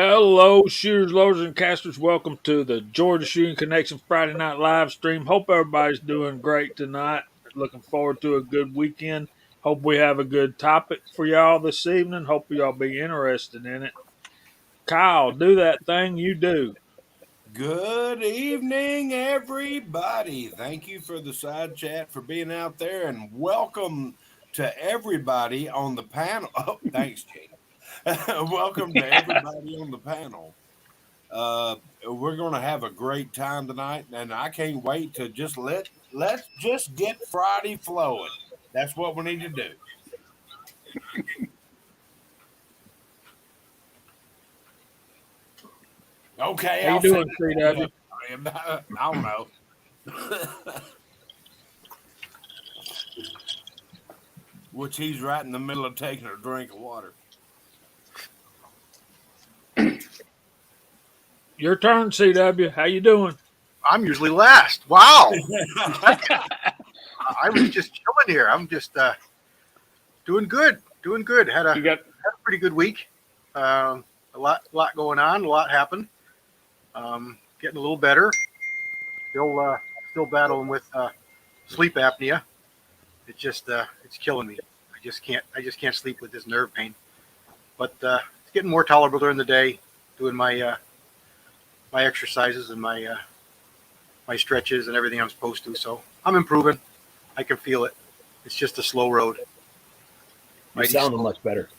Hello, shooters, loaders, and casters. Welcome to the Georgia Shooting Connection Friday Night live stream. Hope everybody's doing great tonight. Looking forward to a good weekend. Hope we have a good topic for y'all this evening. Hope y'all be interested in it. Kyle, do that thing you do. Good evening, everybody. Thank you for the side chat for being out there, and welcome to everybody on the panel. Oh, thanks, Gene. Welcome to everybody on the panel. We're going to have a great time tonight, and I can't wait to let's just get Friday flowing. That's what we need to do. Okay, How you I'll say doing, CW? that. I don't know. Which he's right in the middle of taking a drink of water. Your turn, CW. How you doing? I'm usually last. Wow. I was just chilling here. I'm just doing good. Doing good. Had a pretty good week. A lot going on. A lot happened. Getting a little better. Still battling with sleep apnea. It's killing me. I just can't sleep with this nerve pain. But it's getting more tolerable during the day. Doing my exercises and my stretches and everything I'm supposed to. So I'm improving. I can feel it. It's just a slow road. You're sounding much better.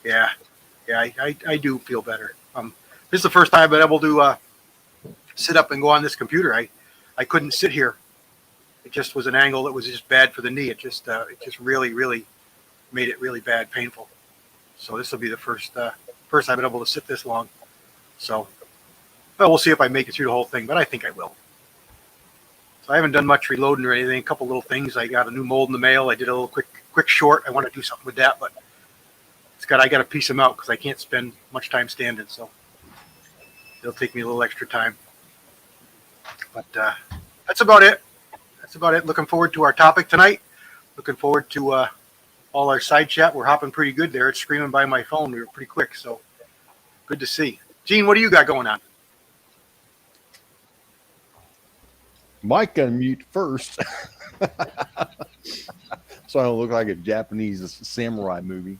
Yeah, I do feel better. This is the first time I've been able to sit up and go on this computer. I couldn't sit here. It just was an angle that was just bad for the knee. It just really made it really bad, painful. So this will be the first I've been able to sit this long. So, well, we'll see if I make it through the whole thing, but I think I will. So I haven't done much reloading or anything. A couple little things. I got a new mold in the mail. I did a little quick short. I want to do something with that, but I got to piece them out because I can't spend much time standing. So it'll take me a little extra time. But that's about it. Looking forward to our topic tonight. Looking forward to all our side chat. We're hopping pretty good there. It's screaming by my phone. We were pretty quick, so good to see. Gene, what do you got going on? Mike got to mute first. So I don't look like a Japanese samurai movie.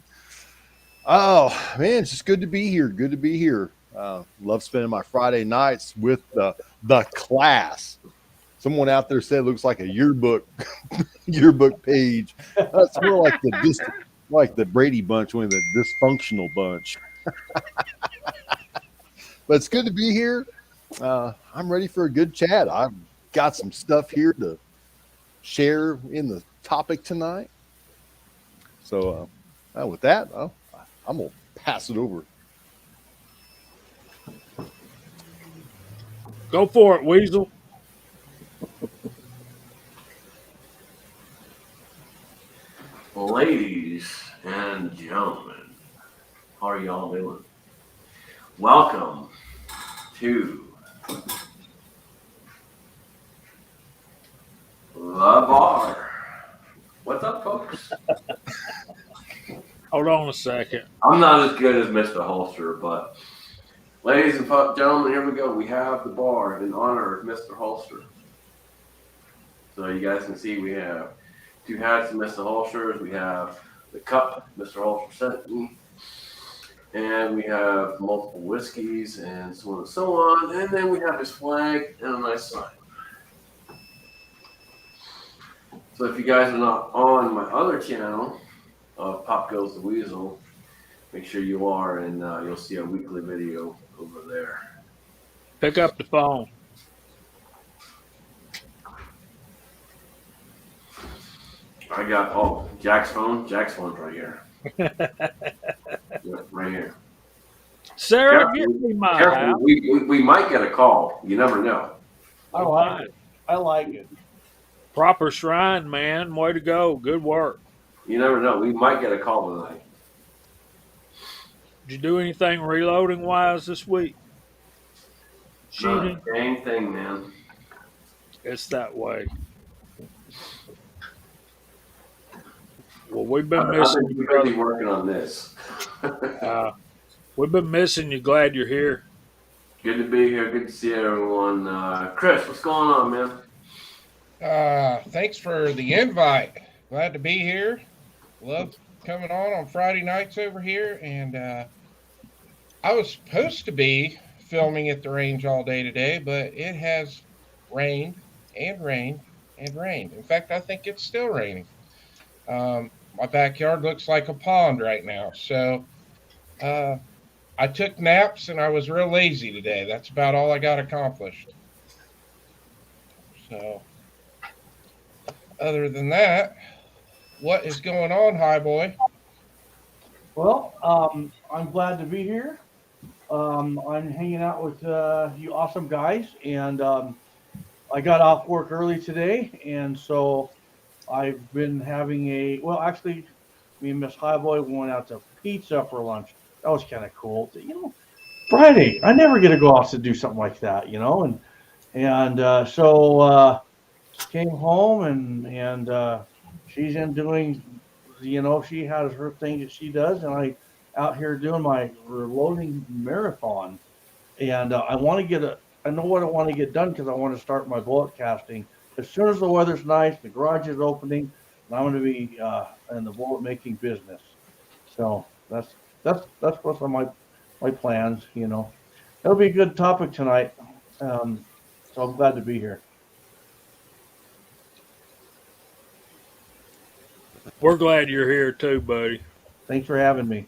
Oh, man, it's just good to be here. Good to be here. Love spending my Friday nights with the class. Someone out there said it looks like a yearbook page. It's more like the Brady Bunch, one of the dysfunctional bunch. But it's good to be here. I'm ready for a good chat. I've got some stuff here to share in the topic tonight. So with that, I'm going to pass it over. Go for it, Weasel. Ladies and gentlemen, how are y'all doing? Welcome to the bar. What's up, folks? Hold on a second. I'm not as good as Mr. Holster, but ladies and gentlemen, here we go. We have the bar in honor of Mr. Holster. So you guys can see we have 2 hats of Mr. Holsters. We have the cup Mr. Holster sent me. And we have multiple whiskeys and so on and so on. And then we have his flag and a nice sign. So if you guys are not on my other channel of Pop Goes the Weasel, make sure you are, and you'll see a weekly video over there. Pick up the phone. I got, Jack's phone. Jack's phone's right here. Yep, right here. Sarah, give me my house. We might get a call. You never know. I like it. Proper shrine, man. Way to go. Good work. You never know. We might get a call tonight. Did you do anything reloading wise this week? Shooting? Not a dang thing, man. It's that way. Well, we've been missing. I've been really working on this. We've been missing you. Glad you're here. Good to be here. Good to see everyone. Chris, what's going on, man? Thanks for the invite. Glad to be here. Love coming on Friday nights over here. And I was supposed to be filming at the range all day today, but it has rained and rained and rained. In fact, I think it's still raining. My backyard looks like a pond right now. So uh, I took naps and I was real lazy today. That's about all I got accomplished. So, other than that, what is going on, High Boy? Well, I'm glad to be here. I'm hanging out with you awesome guys, and I got off work early today, and so I've been having actually, me and Miss Highboy went out to pizza for lunch. That was kind of cool. Friday, I never get to go out to do something like that, and so came home and she's in doing, she has her thing that she does, and I out here doing my reloading marathon, and I know what I want to get done because I want to start my bullet casting as soon as the weather's nice, the garage is opening, and I'm going to be in the bullet making business. So that's what's on my plans. It'll be a good topic tonight. So I'm glad to be here. We're glad you're here too, buddy. Thanks for having me.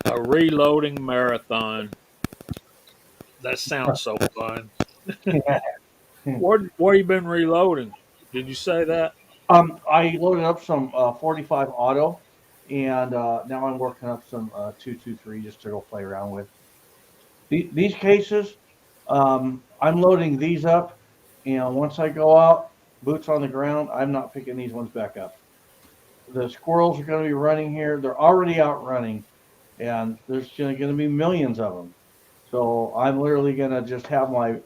A reloading marathon. That sounds so fun. Where you been reloading? Did you say that? I loaded up some 45 auto, and now I'm working up some 223 just to go play around with. These cases, I'm loading these up, and once I go out, boots on the ground, I'm not picking these ones back up. The squirrels are going to be running here. They're already out running, and there's going to be millions of them. So I'm literally going to just have my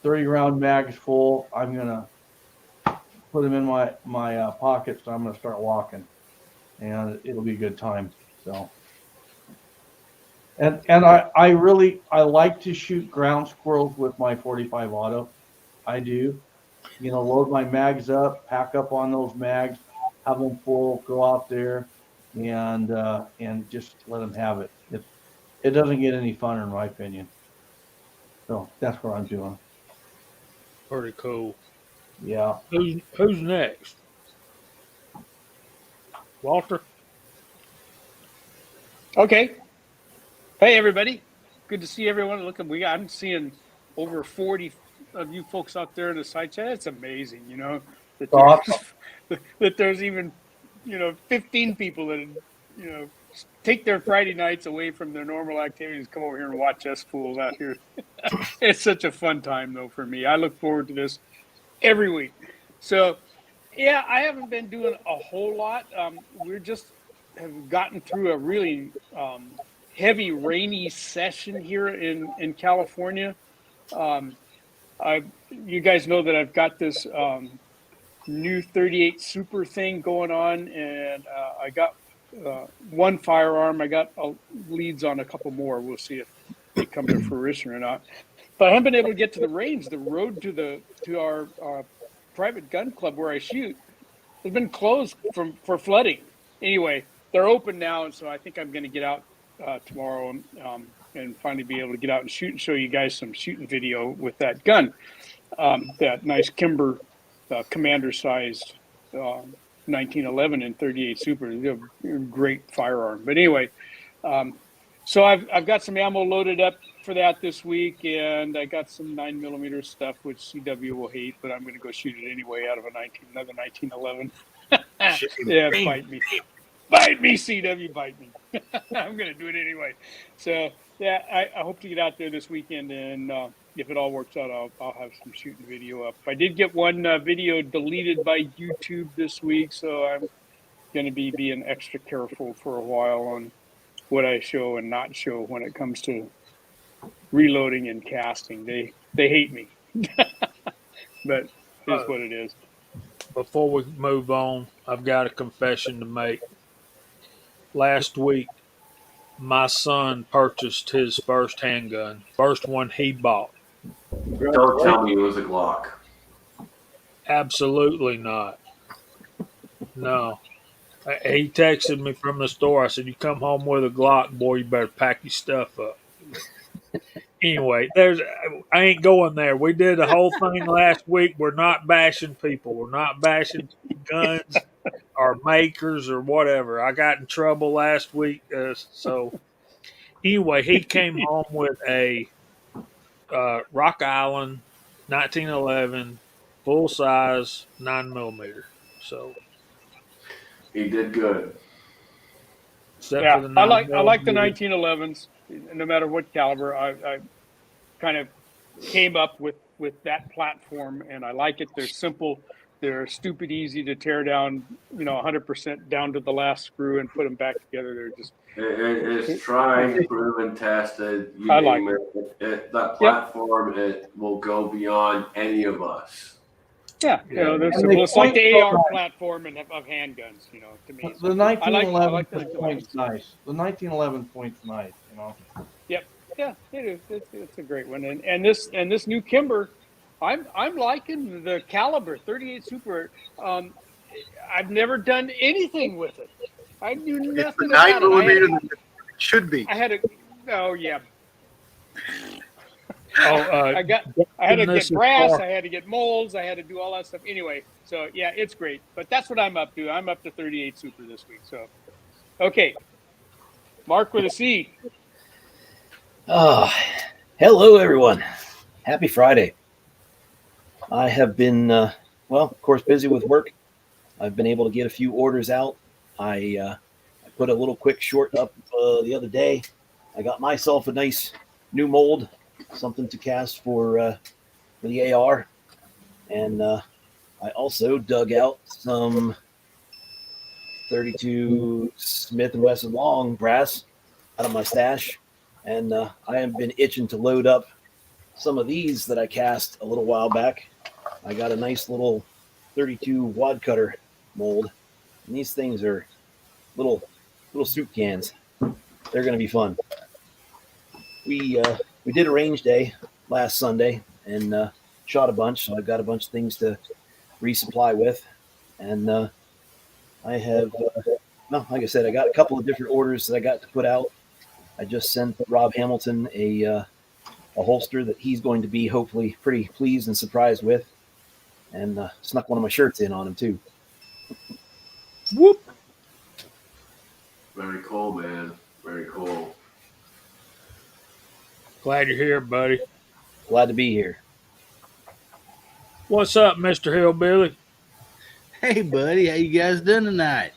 30 round mags full. I'm going to put them in my pockets. So I'm going to start walking, and it'll be a good time. So, and I like to shoot ground squirrels with my 45 auto. I do. Load my mags up, pack up on those mags, have them full, go out there, and just let them have it. It doesn't get any funner in my opinion. So that's what I'm doing. Pretty cool. Yeah. Who's next? Walter? Okay. Hey, everybody. Good to see everyone. Look, I'm seeing over 40 of you folks out there in the side chat. It's amazing, that Awesome. that there's even, 15 people that, take their Friday nights away from their normal activities, come over here and watch us fools out here. It's such a fun time, though, for me. I look forward to this every week. So, yeah, I haven't been doing a whole lot. We're just have gotten through a really heavy rainy session here in California. You guys know that I've got this new 38 Super thing going on, and I got one firearm. I got leads on a couple more. We'll see if they come to fruition or not. But I haven't been able to get to the range. The road to our private gun club where I shoot has been closed for flooding. Anyway, they're open now, and so I think I'm going to get out tomorrow and finally be able to get out and shoot and show you guys some shooting video with that gun, that nice Kimber commander-sized 1911 and 38 Super. They're a great firearm. But anyway, so I've got some ammo loaded up for that this week, and I got some 9mm stuff, which CW will hate, but I'm going to go shoot it anyway out of another 1911. Yeah, bite me, CW, bite me. I'm going to do it anyway. So yeah, I hope to get out there this weekend, and if it all works out, I'll have some shooting video up. I did get one video deleted by YouTube this week, so I'm going to be being extra careful for a while on what I show and not show when it comes to reloading and casting. They hate me, but it's what it is. Before we move on, I've got a confession to make. last week my son purchased his first handgun, first one he bought. Don't tell me it was a Glock. Absolutely not. No. He texted me from the store. I said, "You come home with a Glock, boy, you better pack your stuff up." Anyway, I ain't going there. We did a whole thing last week. We're not bashing people. We're not bashing guns or makers or whatever. I got in trouble last week. So anyway, he came home with a Rock Island 1911 full size 9mm. So He did good. except for Yeah, the I 9 like the millimeter. 1911s. No matter what caliber, I kind of came up with that platform, and I like it. They're simple. They're stupid easy to tear down. 100% down to the last screw and put them back together. They're just. It's tried, proven, tested. You I like name it. That Yep. platform, it will go beyond any of us. Yeah, Yeah. they're And simple. they It's like point the so AR nice. platform of handguns. To me, The so I like 1911 the 1911s. point's nice. The 1911 point's nice. Yep. Yeah, it is. It's a great one. And this new Kimber, I'm liking the caliber 38 Super. I've never done anything with it. I knew It's the nothing nine about it. millimeter that it should be. I had a oh yeah. Oh, I had to this get is brass, far- I had to get molds, I had to do all that stuff. Anyway, so yeah, it's great. But that's what I'm up to. I'm up to 38 Super this week. So okay. Mark with a C. Hello, everyone. Happy Friday. I have been, of course, busy with work. I've been able to get a few orders out. I put a little quick short up the other day. I got myself a nice new mold, something to cast for the AR. And I also dug out some 32 Smith & Wesson long brass out of my stash. And I have been itching to load up some of these that I cast a little while back. I got a nice little 32 wad cutter mold, and these things are little soup cans. They're going to be fun. We did a range day last Sunday and shot a bunch, so I've got a bunch of things to resupply with, and I have like I said, I got a couple of different orders that I got to put out. I just sent Rob Hamilton a holster that he's going to be hopefully pretty pleased and surprised with, and snuck one of my shirts in on him too. Whoop. Very cool, man. Very cool. Glad you're here, buddy. Glad to be here. What's up, Mr. Hillbilly? Hey, buddy, how you guys doing tonight?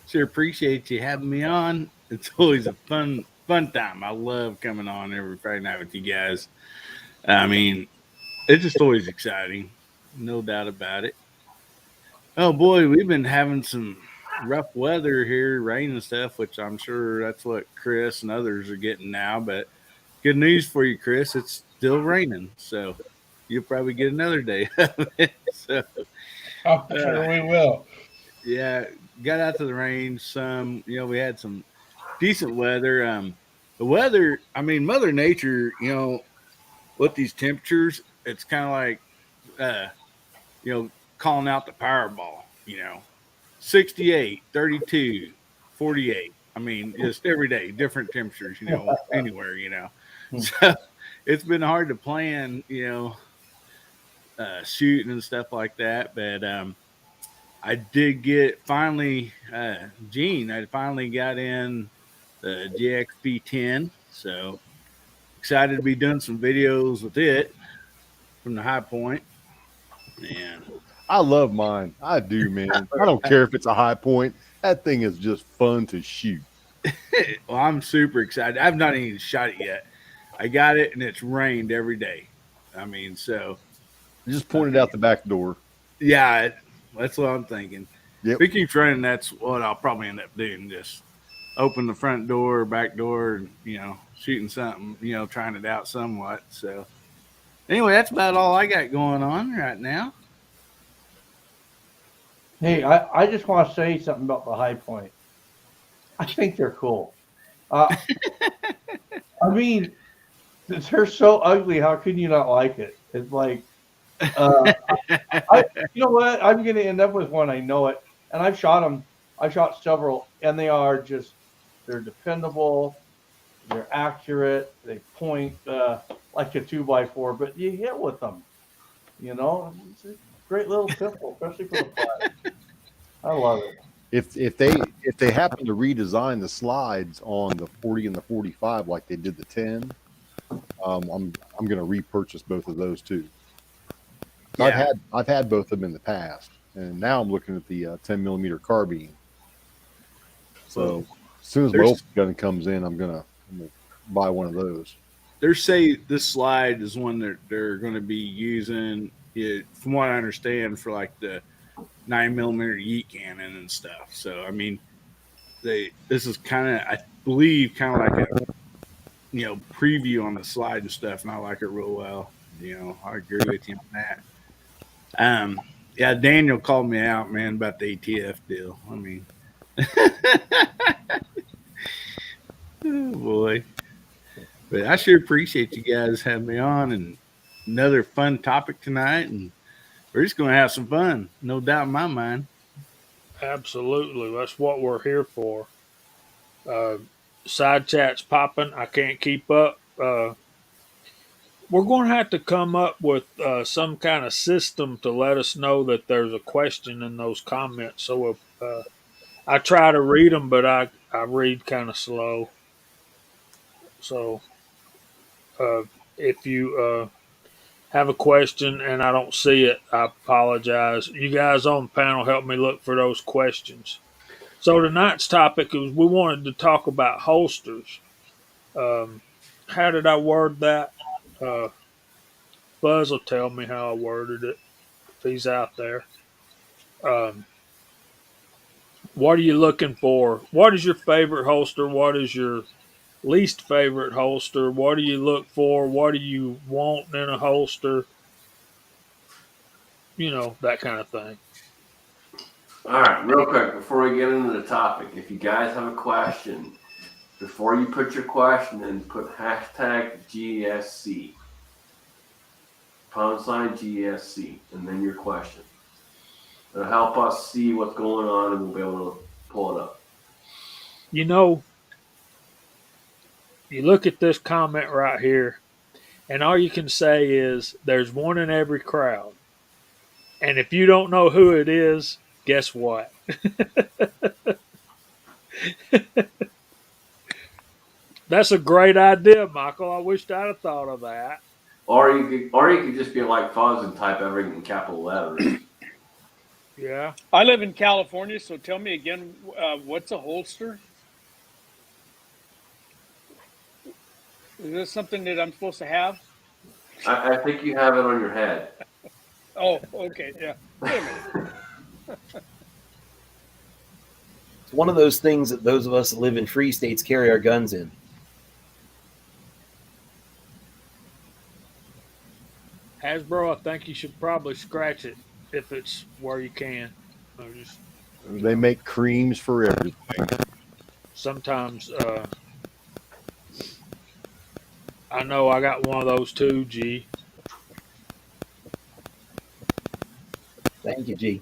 Sure appreciate you having me on. It's always a fun time. I love coming on every Friday night with you guys. I mean, it's just always exciting, no doubt about it. Oh boy, we've been having some rough weather here, rain and stuff, which I'm sure that's what Chris and others are getting now. But good news for you, Chris, it's still raining, so you'll probably get another day of it. So, I'm sure we will. yeah, got out to the range some. We had some decent weather. The weather, I mean, Mother Nature, with these temperatures, it's kind of like, calling out the Powerball, 68, 32, 48. I mean, just every day, different temperatures, anywhere, So it's been hard to plan, shooting and stuff like that. But I did get finally, Gene, I finally got in the GXP 10. So excited to be doing some videos with it from the high point. And I love mine. I do, man. I don't care if it's a high point. That thing is just fun to shoot. well, I'm super excited. I've not even shot it yet. I got it, and it's rained every day. I mean, so Just point it out the back door. yeah, that's what I'm thinking. Yep. If it keeps raining, that's what I'll probably end up doing. Just open the front door, back door, and shooting something, trying it out somewhat. So anyway, that's about all I got going on right now. Hey, I just want to say something about the high point. I think they're cool. I mean, they're so ugly. How can you not like it? It's like, uh, you know what? I'm going to end up with one. I know it. And I've shot them. I shot several, and they're dependable. They're accurate. They point like a 2x4, but you hit with them. You know, it's a great little pistol, especially for the flat. I love it. If they happen to redesign the slides on the 40 and the 45 like they did the 10, I'm going to repurchase both of those too. Yeah. I've had both of them in the past, and now I'm looking at the 10 millimeter carbine. So as soon as my old gun comes in, I'm gonna buy one of those. They say this slide is one that they're going to be using it, from what I understand, for like the 9mm yeet cannon and stuff. So I mean, this is kind of, I believe, kind of like a preview on the slide and stuff, and I like it real well. I agree with you on that. Yeah, Daniel called me out, man, about the ATF deal. I mean, oh boy. But I sure appreciate you guys having me on, and another fun topic tonight, and we're just going to have some fun, no doubt in my mind. Absolutely. That's what we're here for. Side chat's popping. I can't keep up. We're going to have to come up with some kind of system to let us know that there's a question in those comments. So I try to read them, but I read kind of slow. So if you have a question and I don't see it, I apologize. You guys on the panel help me look for those questions. So tonight's topic is we wanted to talk about holsters. How did I word that? Uh, Buzz will tell me how I worded it if he's out there. Um, what are you looking for? What is your favorite holster? What is your least favorite holster? What do you look for? What do you want in a holster? That kind of thing. All right, real quick before we get into the topic, if you guys have a question, before you put your question in, put hashtag GSC, #GSC, and then your question. It'll help us see what's going on, and we'll be able to pull it up. You look at this comment right here, and all you can say is there's one in every crowd. And if you don't know who it is, guess what? That's a great idea, Michael. I wished I'd have thought of that. Or you could just be like Fuzz and type everything in capital letters. Yeah. I live in California, so tell me again, what's a holster? Is this something that I'm supposed to have? I think you have it on your head. Oh, okay, yeah. Wait a minute. It's one of those things that those of us that live in free states carry our guns in. Hasbro, I think you should probably scratch it if it's where you can. They make creams for everything. Sometimes I know I got one of those too, G. Thank you, G.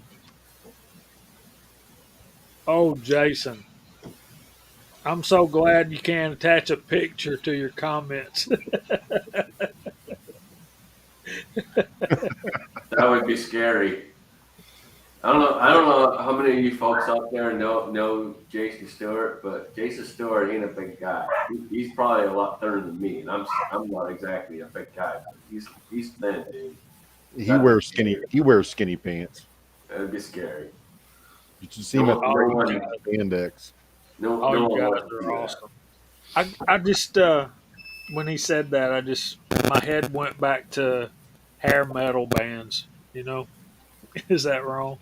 Oh, Jason. I'm so glad you can attach a picture to your comments. That would be scary. I don't know how many of you folks out there know Jason Stewart, but Jason Stewart ain't a big guy. He's probably a lot thinner than me, and I'm not exactly a big guy. But he's thin, dude. He wears skinny pants. That'd be scary. You should see him at the index. You guys are awesome. I just when he said that, my head went back to hair metal bands. Is that wrong?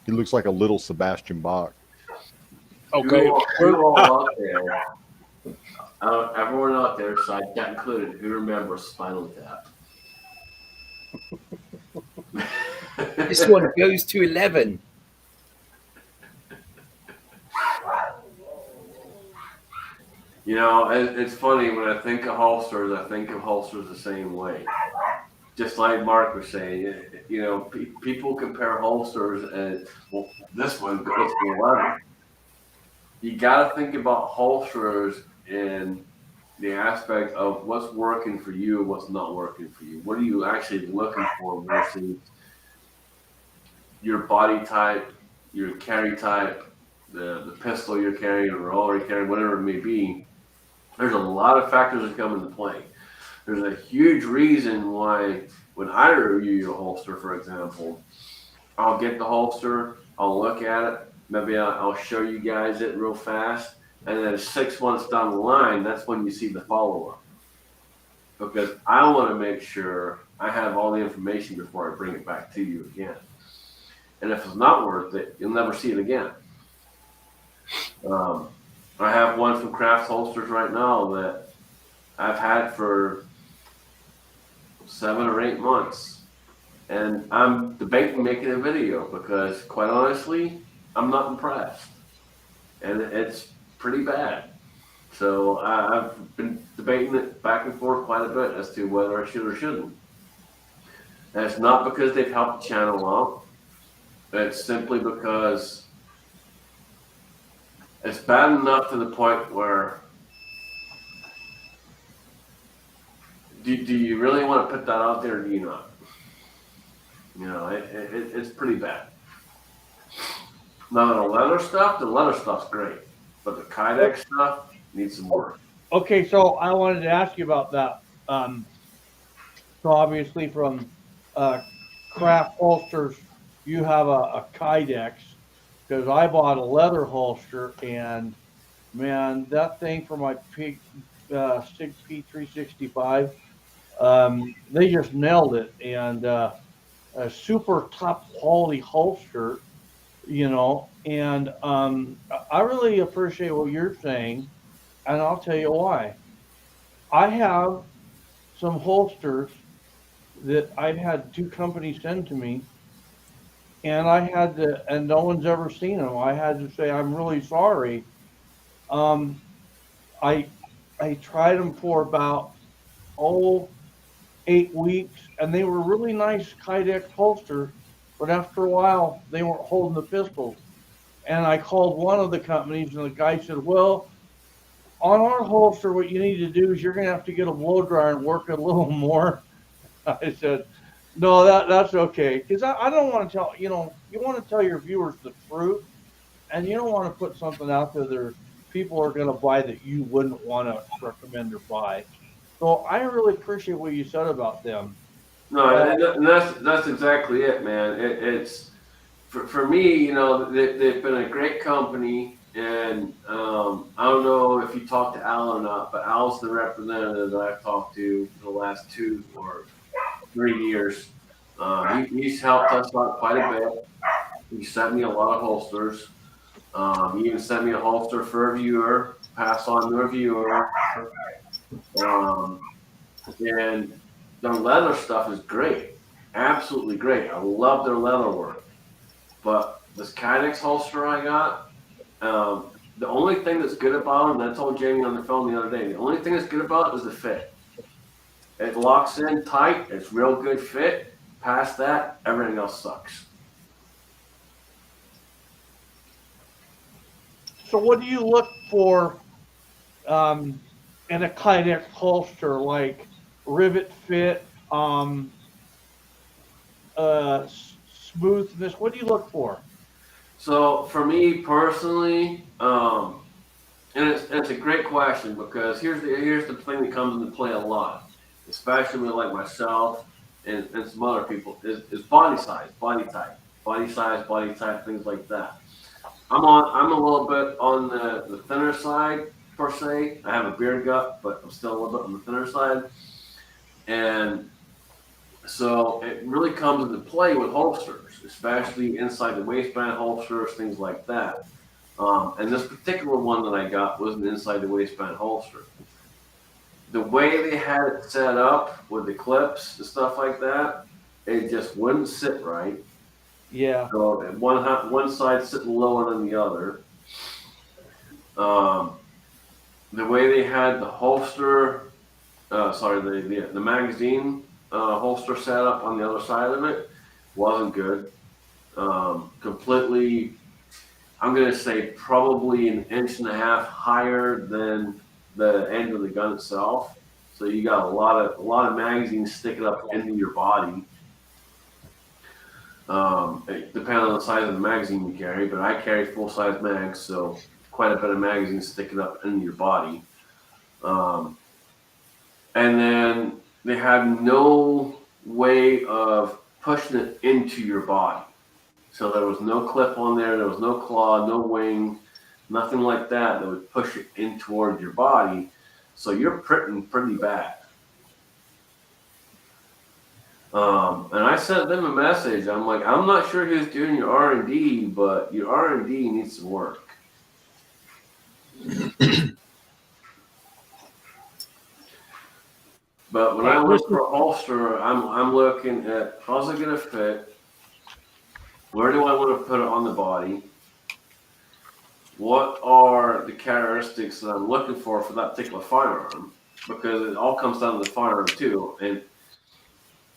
He looks like a little Sebastian Bach. Okay. Who all out there? Everyone out there, side cat included, who remembers Spinal Tap? This one goes to 11. You know, it's funny when I think of holsters, I think of holsters the same way. Just like Mark was saying, you know, people compare holsters as, well, this one goes for leather. You got to think about holsters in the aspect of what's working for you and what's not working for you. What are you actually looking for versus your body type, your carry type, the pistol you're carrying, or revolver you're carrying, whatever it may be. There's a lot of factors that come into play. There's a huge reason why when I review a holster, for example, I'll get the holster, I'll look at it, maybe I'll show you guys it real fast, and then 6 months down the line, that's when you see the follow-up. Because I want to make sure I have all the information before I bring it back to you again. And if it's not worth it, you'll never see it again. I have one from Craft Holsters right now that I've had for 7 or 8 months. And I'm debating making a video because, quite honestly, I'm not impressed. And it's pretty bad. So I've been debating it back and forth quite a bit as to whether I should or shouldn't. And it's not because they've helped the channel out. It's simply because it's bad enough to the point where do you really want to put that out there or do you not? You know, it's pretty bad. Now the leather stuff's great. But the Kydex stuff needs some work. Okay, so I wanted to ask you about that. So obviously from Craft Holsters, you have a Kydex, because I bought a leather holster, and man, that thing for my Sig P365, they just nailed it, and a super top quality holster, you know, and I really appreciate what you're saying, and I'll tell you why. I have some holsters that I've had 2 companies send to me, and I had to, and no one's ever seen them. I had to say, I'm really sorry. Um, I I tried them for about 8 weeks, and they were really nice Kydex holsters, but after a while, they weren't holding the pistols. And I called one of the companies, and the guy said, "Well, on our holster, what you need to do is you're going to have to get a blow dryer and work it a little more." I said, "No, that's okay, because I don't want to tell, you know, you want to tell your viewers the truth, and you don't want to put something out there that people are going to buy that you wouldn't want to recommend or buy." So I really appreciate what you said about them. No, and that's exactly it, man. It's for me, you know, they've been a great company, and I don't know if you talked to Al or not, but Al's the representative that I've talked to for the last 2 or 3 years. He's helped us out quite a bit. He sent me a lot of holsters. He even sent me a holster for a viewer, pass on to a viewer. And their leather stuff is great, absolutely great. I love their leather work. But this Kydex holster I got, the only thing that's good about it, and I told Jamie on the phone the other day, the only thing that's good about it is the fit. It locks in tight. It's real good fit. Past that, everything else sucks. So what do you look for in a Kydex holster, like rivet fit, smoothness? What do you look for? So for me personally, and it's a great question because here's the thing that comes into play a lot, especially with like myself and some other people, is body size, body type, things like that. I'm a little bit on the thinner side per se. I have a beer gut, but I'm still a little bit on the thinner side. And so it really comes into play with holsters, especially inside the waistband holsters, things like that. And this particular one that I got was an inside the waistband holster. The way they had it set up with the clips and stuff like that, it just wouldn't sit right. Yeah. So one side sitting lower than the other. the way they had the holster, the magazine holster set up on the other side of it wasn't good. Completely, I'm going to say probably an inch and a half higher than the end of the gun itself. So you got a lot of magazines sticking up into your body. It depends on the size of the magazine you carry, but I carry full size mags, so quite a bit of magazines sticking up into your body. And then they had no way of pushing it into your body. So there was no clip on there, there was no claw, no wing, nothing like that that would push it in toward your body. So you're pretty bad. And I sent them a message. I'm like, I'm not sure who's doing your R&D, but your R&D needs to work. But when I look for a holster, I'm looking at how's it going to fit? Where do I want to put it on the body? What are the characteristics that I'm looking for that particular firearm? Because it all comes down to the firearm too. And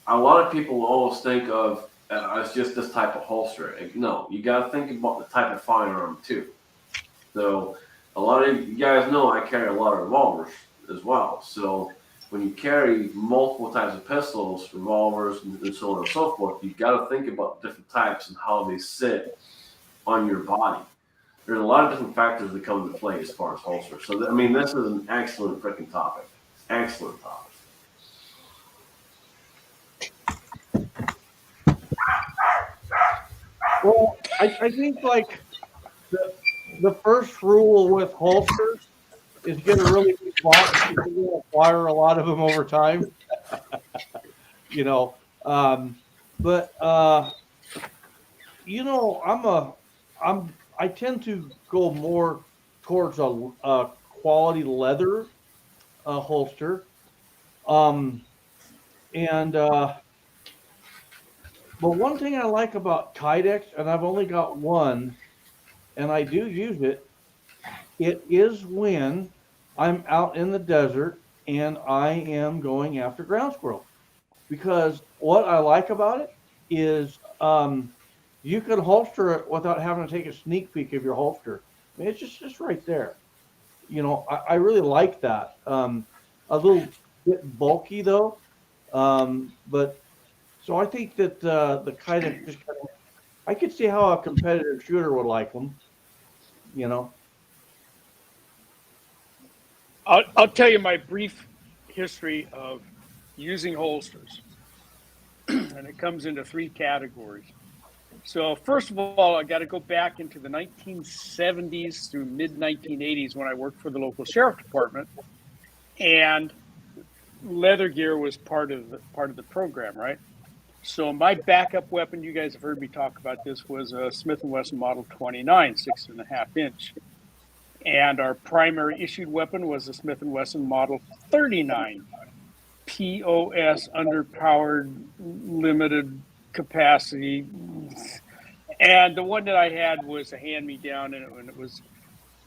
a lot of people always think of it's just this type of holster. No, you got to think about the type of firearm too. So a lot of you guys know I carry a lot of revolvers as well. So when you carry multiple types of pistols, revolvers, and so on and so forth, you got to think about different types and how they sit on your body. There's a lot of different factors that come into play as far as holsters. So, I mean, this is an excellent freaking topic. Excellent topic. Well, I think like the first rule with holsters is get a really big box. You're going to acquire a lot of them over time. You know, but you know, I tend to go more towards a quality leather holster, and but one thing I like about Kydex, and I've only got one, and I do use it. It is when I'm out in the desert and I am going after ground squirrel. Because what I like about it is you can holster it without having to take a sneak peek of your holster. I mean, it's just right there. You know, I really like that. A little bit bulky though, but so I think that the kind of just kind of, I could see how a competitive shooter would like them. You know. I'll tell you my brief history of using holsters, and it comes into three categories. So first of all, I got to go back into the 1970s through mid 1980s when I worked for the local sheriff department, and leather gear was part of the program, right? So my backup weapon, you guys have heard me talk about this, was a Smith & Wesson Model 29, 6.5 inch. And our primary issued weapon was a Smith & Wesson Model 39, POS, underpowered, limited capacity. And the one that I had was a hand-me-down, and it was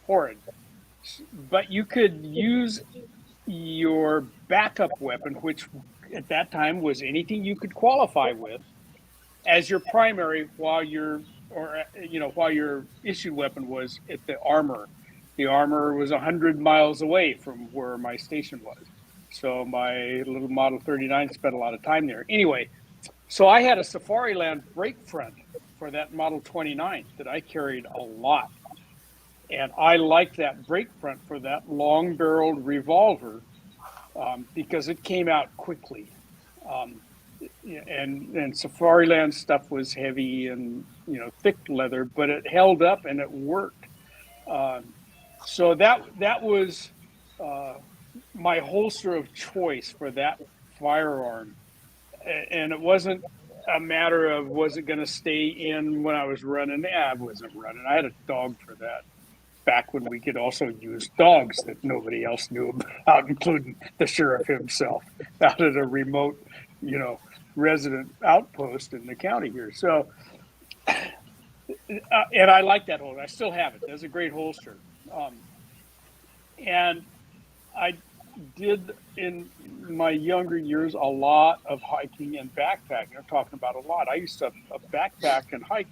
horrid. But you could use your backup weapon, which at that time was anything you could qualify with, as your primary while your issued weapon was at the armor. The armor was 100 miles away from where my station was. So my little Model 39 spent a lot of time there. Anyway, so I had a Safariland brake front for that Model 29 that I carried a lot. And I liked that brake front for that long-barreled revolver because it came out quickly. And Safariland stuff was heavy and thick leather, but it held up and it worked. So that was my holster of choice for that firearm, and it wasn't a matter of was it going to stay in when I was running. I wasn't running. I had a dog for that. Back when we could also use dogs that nobody else knew about, including the sheriff himself, out at a remote, resident outpost in the county here. So, and I like that holster. I still have it. That's a great holster. And I did in my younger years a lot of hiking and backpacking. I'm talking about a lot. I used to backpack and hike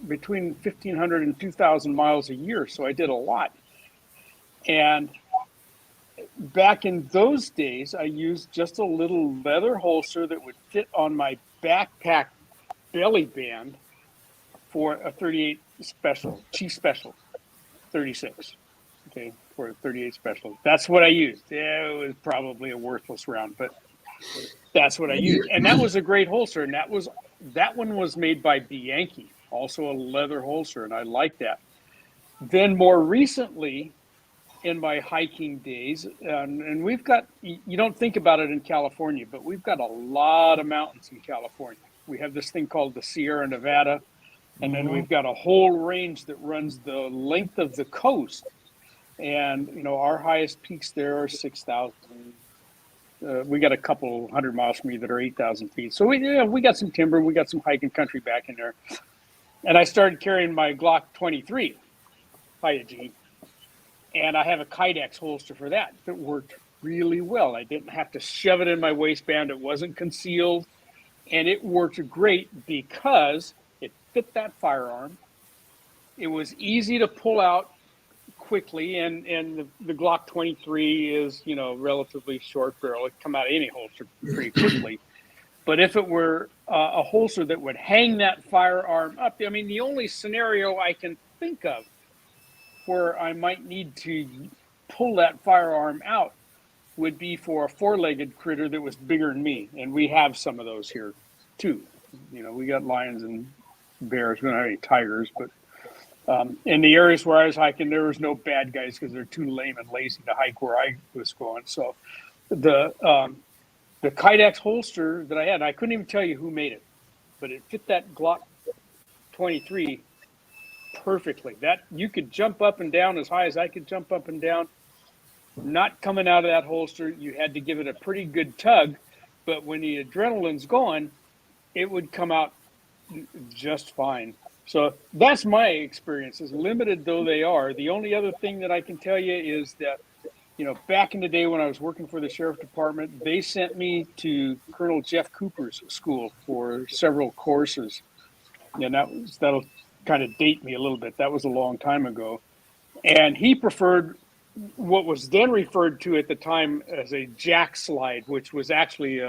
between 1,500 and 2,000 miles a year, so I did a lot. And back in those days, I used just a little leather holster that would fit on my backpack belly band for a 38 special, Chief Special 36. Okay, for a 38 special. That's what I used. Yeah, it was probably a worthless round, but that's what I used. And that was a great holster. And that one was made by Bianchi, also a leather holster, and I like that. Then more recently, in my hiking days, and we've got, you don't think about it in California, but we've got a lot of mountains in California. We have this thing called the Sierra Nevada, and then we've got a whole range that runs the length of the coast. And, our highest peaks there are 6,000. We got a couple 100 miles from me that are 8,000 feet. So we got some timber, we got some hiking country back in there. And I started carrying my Glock 23, hiya G. And I have a Kydex holster for that worked really well. I didn't have to shove it in my waistband. It wasn't concealed. And it worked great because it fit that firearm. It was easy to pull out quickly, and the Glock 23 is, relatively short barrel. It come out of any holster pretty quickly. But if it were a holster that would hang that firearm up, I mean, the only scenario I can think of where I might need to pull that firearm out would be for a four-legged critter that was bigger than me, and we have some of those here too. We got lions and bears. We don't have any tigers, but in the areas where I was hiking, there was no bad guys because they're too lame and lazy to hike where I was going. So the Kydex holster that I had, I couldn't even tell you who made it, but it fit that Glock 23 perfectly. That you could jump up and down as high as I could jump up and down. Not coming out of that holster, you had to give it a pretty good tug, but when the adrenaline's going, it would come out just fine. So that's my experiences, limited though they are. The only other thing that I can tell you is that, back in the day when I was working for the sheriff department, they sent me to Colonel Jeff Cooper's school for several courses. And that'll kind of date me a little bit. That was a long time ago. And he preferred what was then referred to at the time as a jack slide, which was actually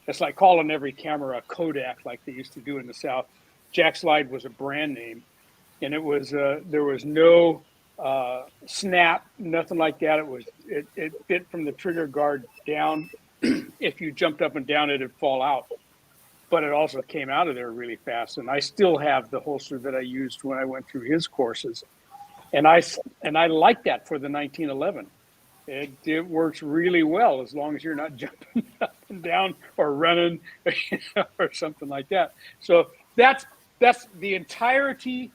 it's like calling every camera a Kodak like they used to do in the South. Jack slide was a brand name, and it was there was no snap, nothing like that. It fit from the trigger guard down. If you jumped up and down, it'd fall out. But it also came out of there really fast. And I still have the holster that I used when I went through his courses, and I like that for the 1911. It works really well as long as you're not jumping up and down or running or something like that. So that's the entirety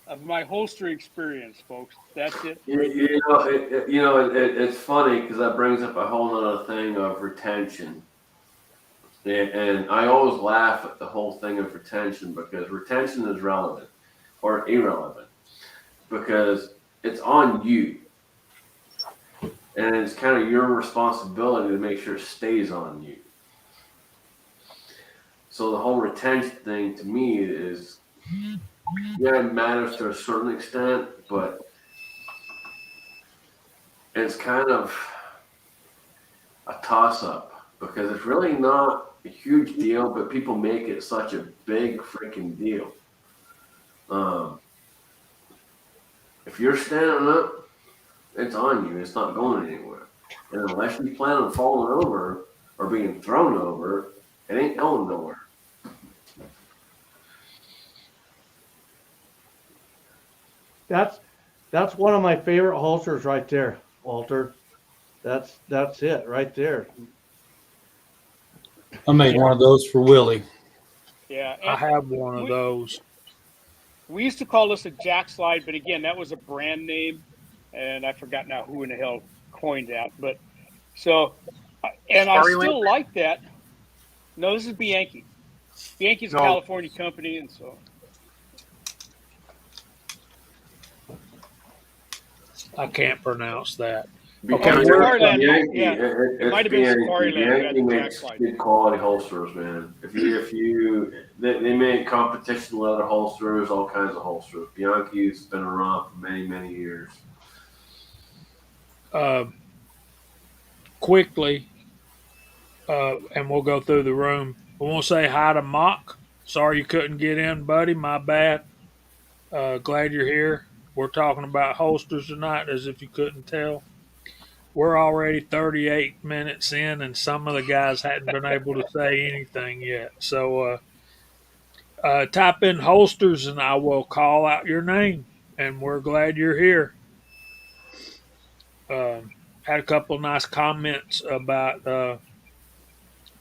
of my holster experience, folks. That's it. It's funny because that brings up a whole other thing of retention. And I always laugh at the whole thing of retention because retention is relevant or irrelevant because it's on you. And it's kind of your responsibility to make sure it stays on you. So the whole retention thing to me is, it matters to a certain extent, but it's kind of a toss-up because it's really not a huge deal, but people make it such a big freaking deal. If you're standing up, it's on you. It's not going anywhere. And unless you plan on falling over or being thrown over, it ain't going nowhere. That's one of my favorite holsters right there, Walter. That's it right there. I'll make one of those for Willie. Yeah, I have one of those. We used to call this a jack slide, but again, that was a brand name, and I forgot now who in the hell coined that. But so, and I still like that. No, this is Bianchi. Bianchi's a California company, and so. I can't pronounce that. Oh, Okay, it's we're Safariland. Bianchi. Yeah, it It's might have been Bianchi. Safariland who had Bianchi the tax makes line. good quality holsters, man. They make competition leather holsters, all kinds of holsters. Bianchi's been around for many, many years. uh, quickly, and we'll go through the room. I want to say hi to Mock. Sorry you couldn't get in, buddy. My bad. Glad you're here. We're talking about holsters tonight, as if you couldn't tell. We're already 38 minutes in, and some of the guys hadn't been able to say anything yet. So type in holsters, and I will call out your name. And we're glad you're here. Had a couple of nice comments about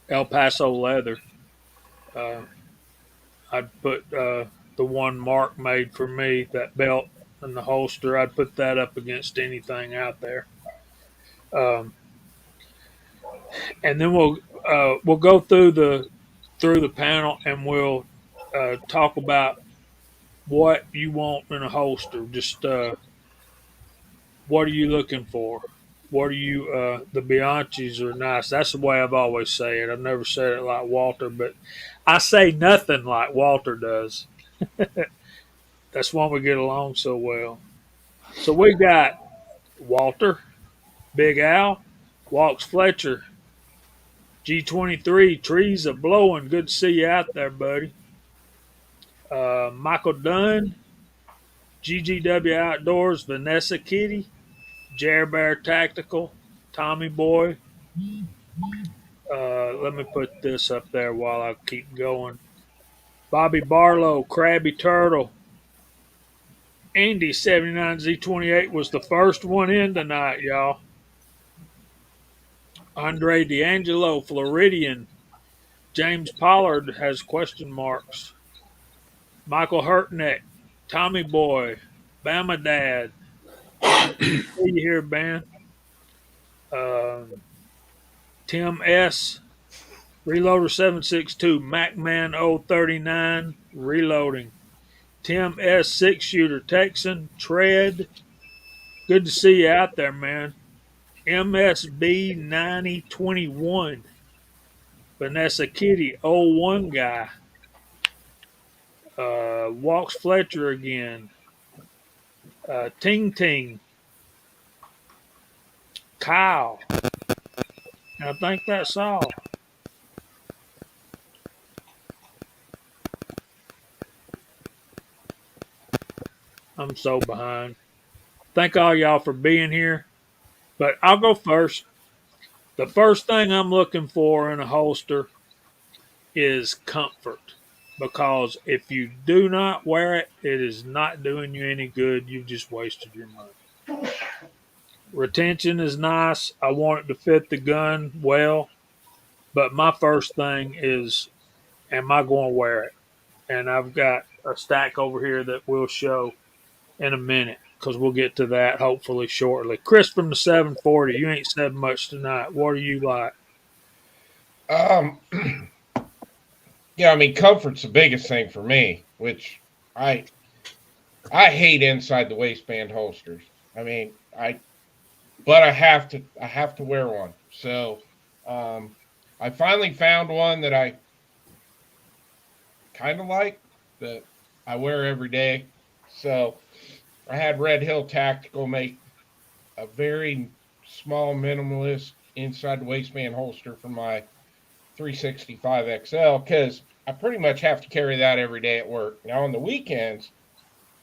El Paso leather. Uh, I'd put the one Mark made for me, that belt and the holster. I'd put that up against anything out there. Um, and then we'll go through the panel, and we'll talk about what you want in a holster. Just what are you looking for? What are you? The Bianchis are nice. That's the way I've always say it. I've never said it like Walter, but I say nothing like Walter does. That's why we get along so well. So we got Walter, Big Al, Walks Fletcher, G23, Trees are blowing. Good to see you out there, buddy. Michael Dunn, GGW Outdoors, Vanessa Kitty, Jer Bear Tactical, Tommy Boy. Let me put this up there while I keep going. Bobby Barlow, Krabby Turtle, Andy 79Z28 was the first one in tonight, y'all. Andre D'Angelo, Floridian. James Pollard has question marks. Michael Hurtneck, Tommy Boy, Bama Dad. Good to see you here, Ben. Um, Tim S. Reloader 762, MacMan 039, reloading. Tim S. Six Shooter Texan, Tread. Good to see you out there, man. MSB 9021, Vanessa Kitty 01 guy. Walks Fletcher again. Ting Ting, Kyle. And I think that's all. I'm so behind. Thank all y'all for being here. But I'll go first. The first thing I'm looking for in a holster is comfort. Because if you do not wear it, it is not doing you any good. You've just wasted your money. Retention is nice. I want it to fit the gun well. But my first thing is, am I going to wear it? And I've got a stack over here that we'll show in a minute because we'll get to that hopefully shortly. Chris from the 740, you ain't said much tonight. What are you like? Um, yeah, I mean, comfort's the biggest thing for me, which I I hate inside the waistband holsters. I mean, but I have to wear one. So, um, I finally found one that I kind of like that I wear every day. So, I had Red Hill Tactical make a very small minimalist inside the waistband holster for my 365 XL because I pretty much have to carry that every day at work. Now on the weekends,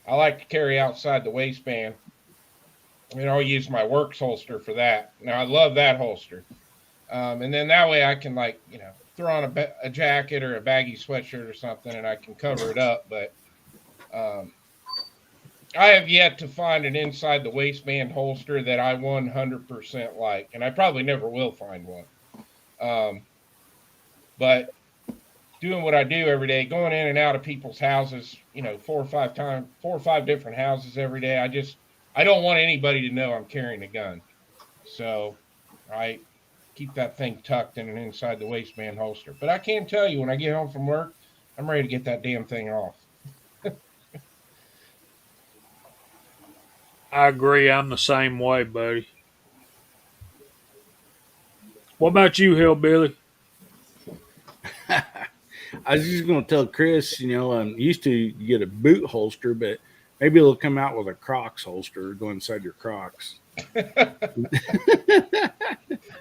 I like to carry outside the waistband, and I'll use my works holster for that. Now I love that holster, and then that way I can throw on a jacket or a baggy sweatshirt or something, and I can cover it up. But um, I have yet to find an inside the waistband holster that I 100% like, and I probably never will find one. Um, but doing what I do every day, going in and out of people's houses, 4 or 5 different houses every day. I don't want anybody to know I'm carrying a gun. So I keep that thing tucked in and inside the waistband holster. But I can tell you when I get home from work, I'm ready to get that damn thing off. I agree. I'm the same way, buddy. What about you, Hillbilly? I was just going to tell Chris, used to get a boot holster, but maybe they'll come out with a Crocs holster, go inside your Crocs. I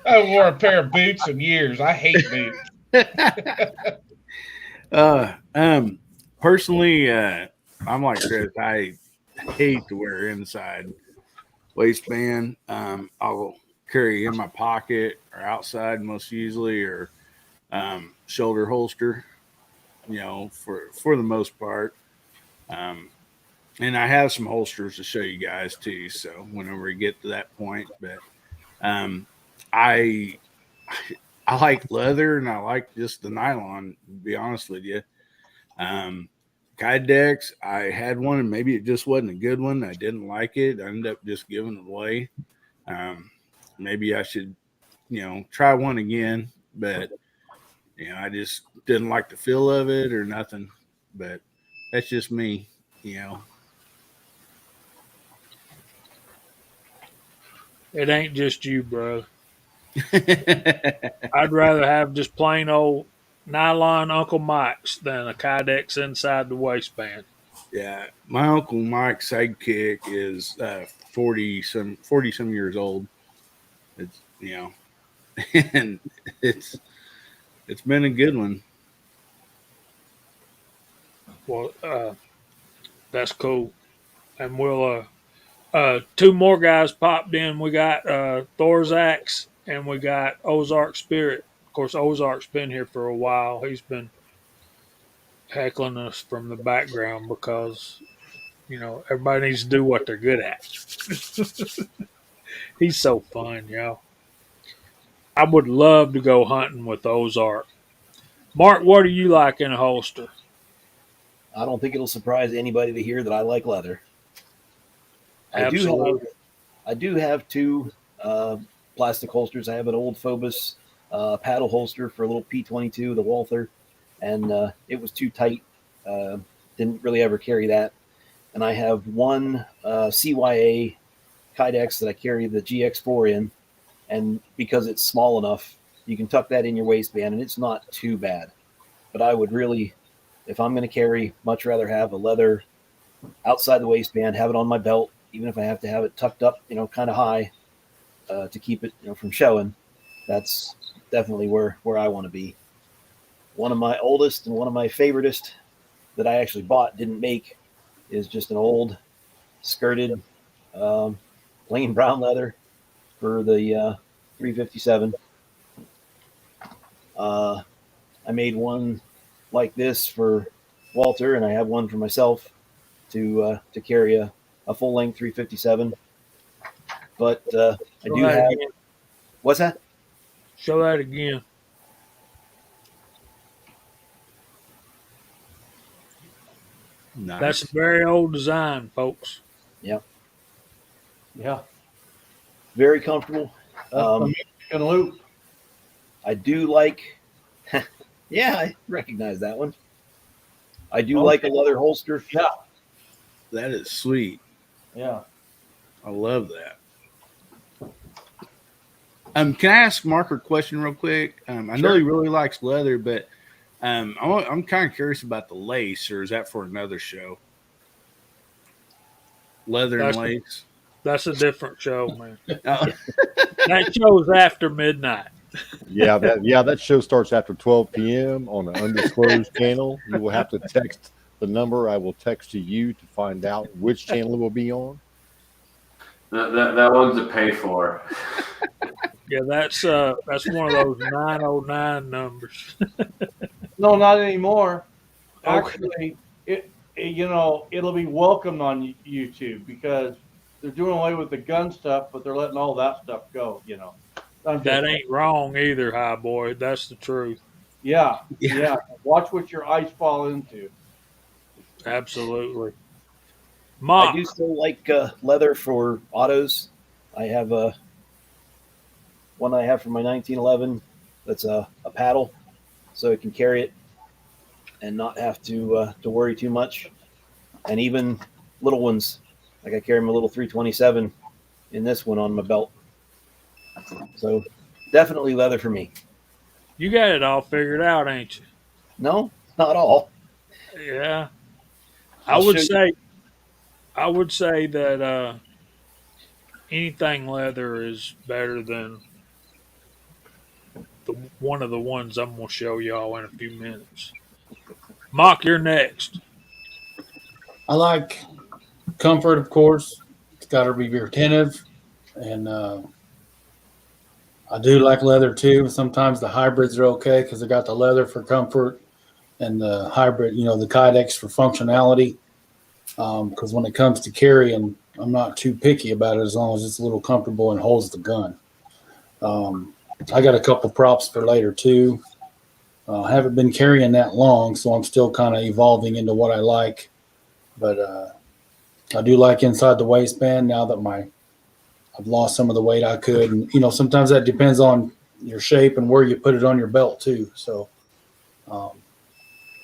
wore a pair of boots in years. I hate boots. Personally, I'm like Chris. I hate to wear inside waistband. I'll carry in my pocket or outside most usually, or shoulder holster. For the most part. And I have some holsters to show you guys too. So whenever we get to that point, but I I like leather and I like just the nylon. To be honest with you, Kydex. I had one and maybe it just wasn't a good one. I didn't like it. I ended up just giving it away. Maybe I should, try one again, but I just didn't like the feel of it or nothing. But that's just me. It ain't just you, bro. I'd rather have just plain old nylon Uncle Mike's than a Kydex inside the waistband. Yeah, my Uncle Mike's sidekick is 40 some years old. It's and it's been a good one. Well, that's cool. And we'll two more guys popped in. We got Thorzak's and we got Ozark Spirit. Of course, Ozark's been here for a while. He's been heckling us from the background because everybody needs to do what they're good at. He's so fun, y'all. I would love to go hunting with Ozark. Mark, what do you like in a holster? I don't think it'll surprise anybody to hear that I like leather. Absolutely. I do have two plastic holsters. I have an old Phobos paddle holster for a little P22, the Walther, and it was too tight. Didn't really ever carry that. And I have one CYA Kydex that I carry the GX4 in, and because it's small enough, you can tuck that in your waistband, and it's not too bad. But I would really, if I'm going to carry, much rather have a leather outside the waistband, have it on my belt, even if I have to have it tucked up, kind of high to keep it, from showing. That's definitely where I want to be. One of my oldest and one of my favoritist that I actually bought, didn't make, is just an old skirted plain brown leather for the 357. I made one like this for Walter, and I have one for myself to carry a full length 357. But I do have. Again. What's that? Show that again. Nice. That's a very old design, folks. Yeah. Yeah. Very comfortable. That's the Mexican loop. I do like. Yeah, I recognize that one. I do Okay. like a leather holster. Yeah. That is sweet. Yeah. I love that. Can I ask Mark a question real quick? I know he really likes leather, but I'm kind of curious about the lace, or is that for another show? Leather and lace. That's a different show, man. Oh. That show's after midnight. Yeah, that show starts after 12 p.m. on an undisclosed channel. You will have to text the number I will text to you to find out which channel it will be on. That one's a pay for. Yeah, that's one of those 909 numbers. No, not anymore. Okay. Actually, it'll be welcomed on YouTube because they're doing away with the gun stuff, but they're letting all that stuff go. That ain't wrong either, High Boy. That's the truth. Yeah. Yeah. Yeah. Watch what your eyes fall into. Absolutely. I Mark, do still like leather for autos. I have one I have from my 1911 that's a paddle, so it can carry it and not have to worry too much. And even little ones, like I carry my little 327 in this one on my belt. So Definitely leather for me. You got it all figured out, ain't you? No, not all. Yeah. I I'll would show you. say I would say that anything leather is better than one of the ones I'm gonna show y'all in a few minutes. Mock, you're next. I like comfort, of course. It's got to be retentive, and I do like leather too. Sometimes the hybrids are okay because they got the leather for comfort and the hybrid, the Kydex for functionality. Because when it comes to carrying, I'm not too picky about it as long as it's a little comfortable and holds the gun. Um, I got a couple props for later too. I haven't been carrying that long, so I'm still kind of evolving into what I like. But I do like inside the waistband now that I've lost some of the weight I could, and sometimes that depends on your shape and where you put it on your belt too. So um,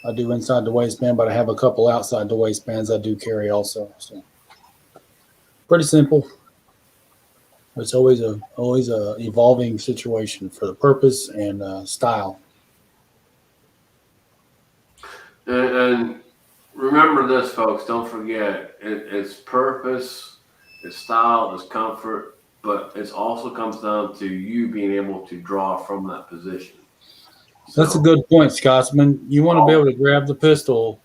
I do inside the waistband, but I have a couple outside the waistbands I do carry also. So pretty simple. It's always a evolving situation for the purpose and style. And remember this, folks. Don't forget, it's purpose, it's style, it's comfort, but it also comes down to you being able to draw from that position. That's a So, good point, Scotsman. You want to be able to grab the pistol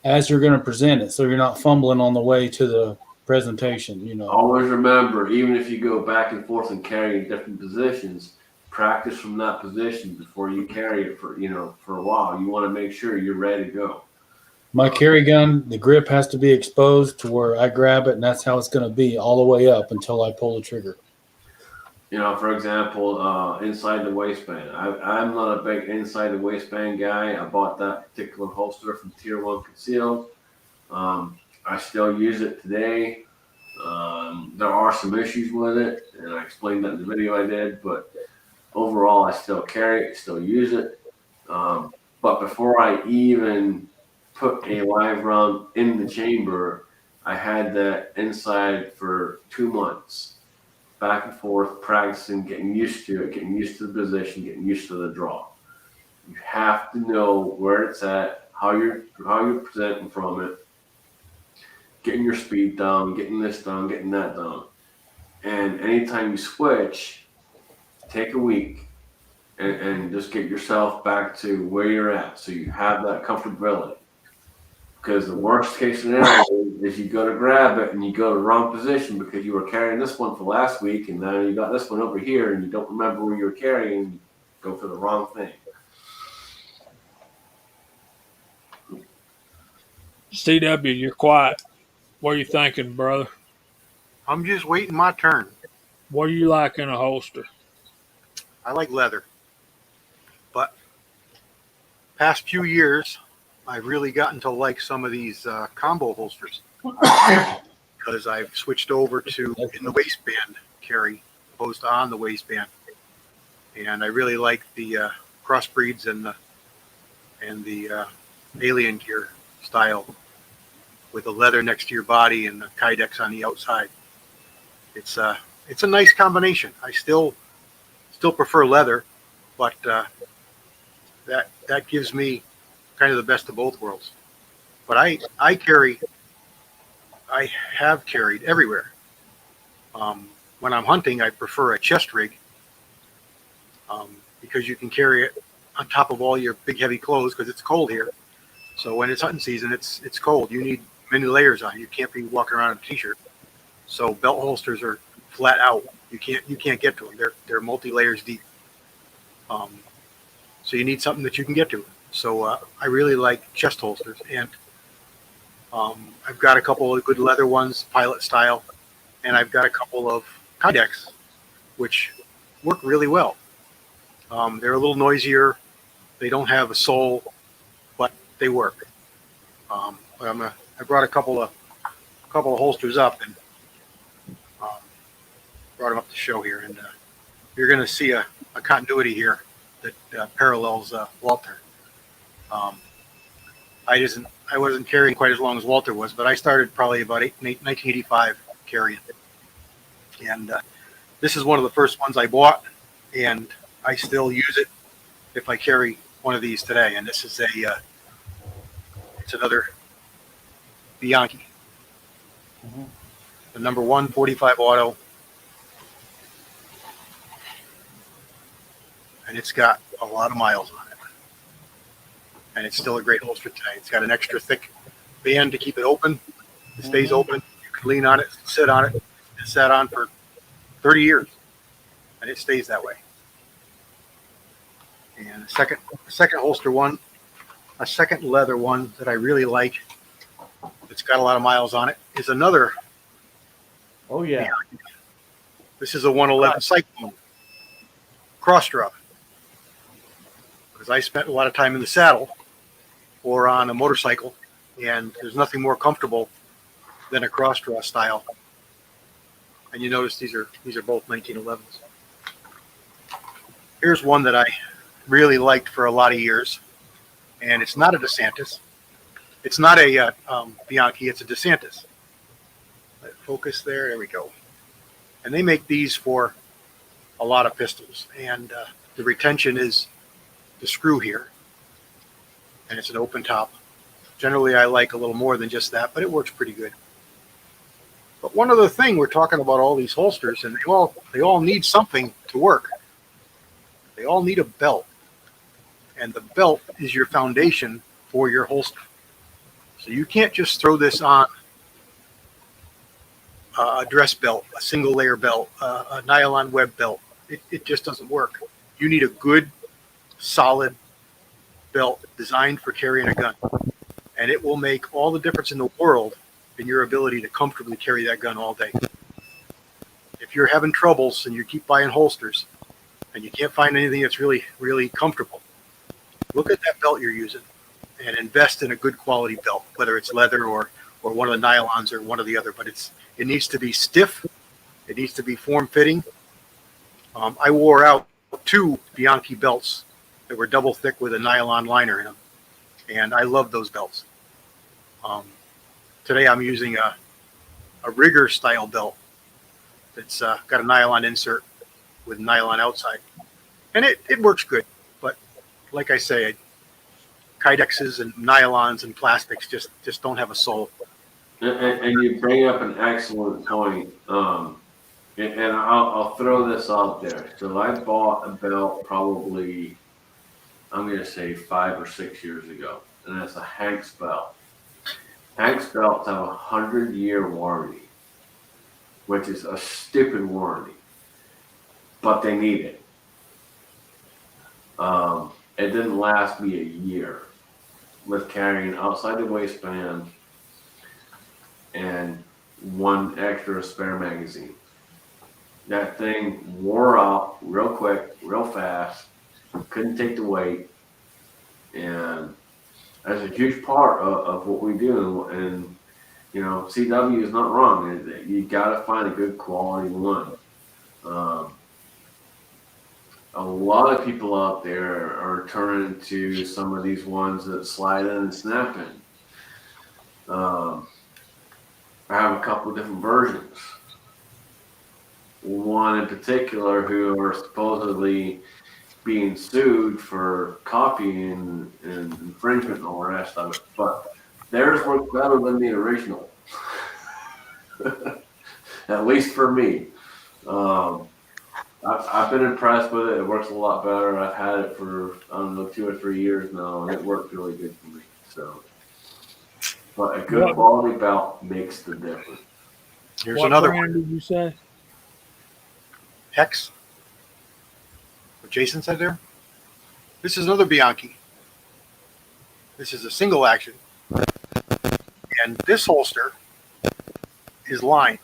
as you're going to present it, so you're not fumbling on the way to the presentation. always remember, even if you go back and forth and carry in different positions, practice from that position before you carry it for a while. You want to make sure you're ready to go. My carry gun, the grip has to be exposed to where I grab it, and that's how it's going to be all the way up until I pull the trigger. For example, inside the waistband. I'm not a big inside the waistband guy. I bought that particular holster from Tier 1 Concealed. I still use it today. There are some issues with it, and I explained that in the video I did, but overall, I still carry it, still use it. But before I even put a live round in the chamber, I had that inside for 2 months, back and forth, practicing, getting used to it, getting used to the position, getting used to the draw. You have to know where it's at, how you're presenting from it, getting your speed down, getting this down, getting that down. And anytime you switch, take a week and just get yourself back to where you're at so you have that comfortability. Because the worst case scenario is you go to grab it and you go to the wrong position because you were carrying this one for last week and now you got this one over here and you don't remember where you were carrying and you go for the wrong thing. CW, you're quiet. What are you thinking, brother? I'm just waiting my turn. What do you like in a holster? I like leather, but past few years, I've really gotten to like some of these combo holsters because I've switched over to in the waistband carry opposed to on the waistband, and I really like the crossbreeds and the alien gear style with the leather next to your body and the Kydex on the outside. It's a nice combination. I still prefer leather, but that gives me kind of the best of both worlds. But I have carried everywhere. When I'm hunting, I prefer a chest rig because you can carry it on top of all your big heavy clothes because it's cold here. So when it's hunting season, it's cold. You need many layers on. You can't be walking around in a t-shirt. So belt holsters are flat out. You can't get to them. They're multi layers deep. So you need something that you can get to. So I really like chest holsters, and I've got a couple of good leather ones, pilot style, and I've got a couple of Kydex, which work really well. They're a little noisier. They don't have a sole, but they work. But I brought a couple of holsters up and brought them up to show here, and you're going to see a continuity here that parallels Walter. I wasn't carrying quite as long as Walter was, but I started probably about 1985 carrying, and this is one of the first ones I bought, and I still use it if I carry one of these today. And this is it's another Bianchi, the number 145 auto, and it's got a lot of miles on it, and it's still a great holster today. It's got an extra thick band to keep it open. It stays open. You can lean on it, sit on it. It sat on for 30 years, and it stays that way. And the second holster one, a second leather one that I really like, that's got a lot of miles on it, is another. Oh yeah. This is a 111 Cyclone cross draw, because I spent a lot of time in the saddle or on a motorcycle, and there's nothing more comfortable than a cross draw style. And you notice these are both 1911s. Here's one that I really liked for a lot of years, and it's not a DeSantis. It's not a Bianchi. It's a DeSantis. Let focus there. There we go. And they make these for a lot of pistols, and the retention is the screw here, and it's an open top. Generally, I like a little more than just that, but it works pretty good. But one other thing, we're talking about all these holsters, and they all need something to work. They all need a belt, and the belt is your foundation for your holster. So you can't just throw this on a dress belt, a single layer belt, a nylon web belt. It just doesn't work. You need a good, solid belt designed for carrying a gun, and it will make all the difference in the world in your ability to comfortably carry that gun all day. If you're having troubles and you keep buying holsters and you can't find anything that's really, really comfortable, look at that belt you're using and invest in a good quality belt, whether it's leather or one of the nylons or one or the other. But it needs to be stiff. It needs to be form-fitting. I wore out 2 Bianchi belts that were double thick with a nylon liner in them, and I love those belts. Today I'm using a rigger style belt that's got a nylon insert with nylon outside, and it works good. But like I say, Kydexes and nylons and plastics just don't have a soul. And you bring up an excellent point. And I'll throw this out there. So I bought a belt probably, I'm going to say 5 or 6 years ago, and that's a Hanks belt. Hanks belts have a 100-year warranty, which is a stupid warranty, but they need it. It didn't last me a year with carrying outside the waistband and 1 extra spare magazine. That thing wore out real quick, real fast, couldn't take the weight, and that's a huge part of what we do. And, CW is not wrong. You got to find a good quality one. A lot of people out there are turning to some of these ones that slide in and snap in. I have a couple of different versions. One in particular who are supposedly being sued for copying and infringement and all the rest of it, but theirs work better than the original. At least for me. I've been impressed with it. It works a lot better. I've had it for, 2 or 3 years now, and it worked really good for me. So, but a good quality belt makes the difference. Here's What another brand one. did you say? Hex. What Jason said there. This is another Bianchi. This is a single action, and this holster is lined.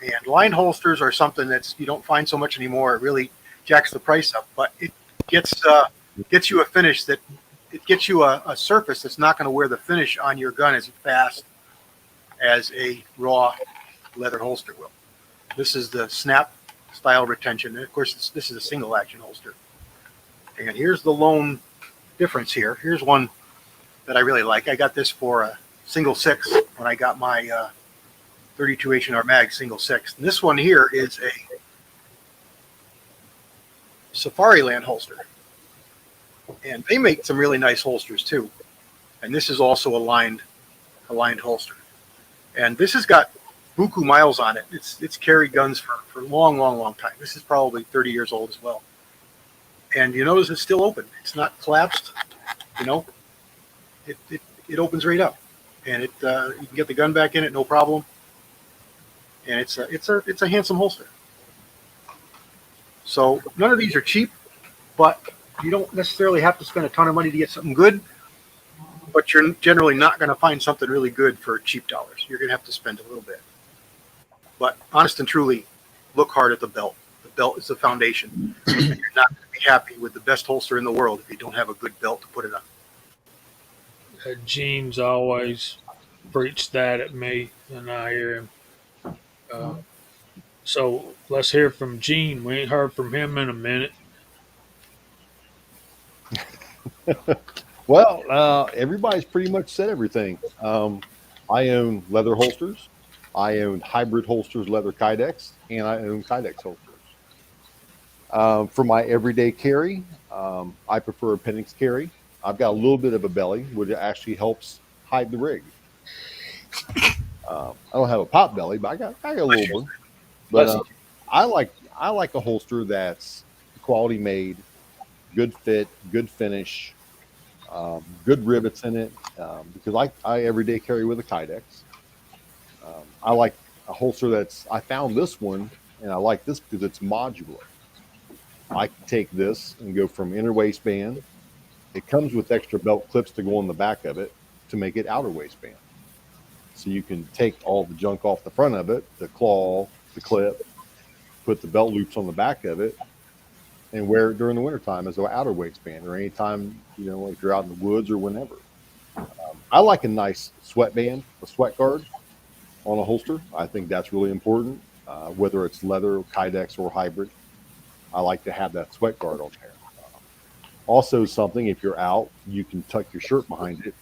And lined holsters are something that's you don't find so much anymore. It really jacks the price up, but it gets you a finish that it gets you a surface that's not going to wear the finish on your gun as fast as a raw leather holster will. This is the snap style retention. And of course, this is a single action holster. And here's the lone difference here. Here's one that I really like. I got this for a single 6 when I got my 32 H&R mag single 6. And this one here is Safariland holster, and they make some really nice holsters too. And this is also a lined holster, and this has got buku miles on it. It's carried guns for a long time. This is probably 30 years old as well. And you notice it's still open. It's not collapsed. You know, it opens right up, and you can get the gun back in it no problem. And it's a handsome holster. So none of these are cheap, but you don't necessarily have to spend a ton of money to get something good. But you're generally not going to find something really good for cheap dollars. You're going to have to spend a little bit. But honest and truly, look hard at the belt. The belt is the foundation. And you're not going to be happy with the best holster in the world if you don't have a good belt to put it on. Gene's always preached that at me, and I hear him. So let's hear from Gene. We ain't heard from him in a minute. Well, everybody's pretty much said everything. I own leather holsters. I own hybrid holsters, leather Kydex, and I own Kydex holsters. For my everyday carry, I prefer appendix carry. I've got a little bit of a belly, which actually helps hide the rig. I don't have a pop belly, but I got a little one. But I like a holster that's quality made, good fit, good finish, good rivets in it. Because I everyday carry with a Kydex. I like a holster I found this one, and I like this because it's modular. I can take this and go from inner waistband. It comes with extra belt clips to go on the back of it to make it outer waistband. So you can take all the junk off the front of it, the claw, the clip, put the belt loops on the back of it, and wear it during the wintertime as an outer waistband or anytime, if you're out in the woods or whenever. I like a nice sweatband, a sweat guard on a holster. I think that's really important, whether it's leather, Kydex, or hybrid. I like to have that sweat guard on there. Also, something, if you're out, you can tuck your shirt behind it.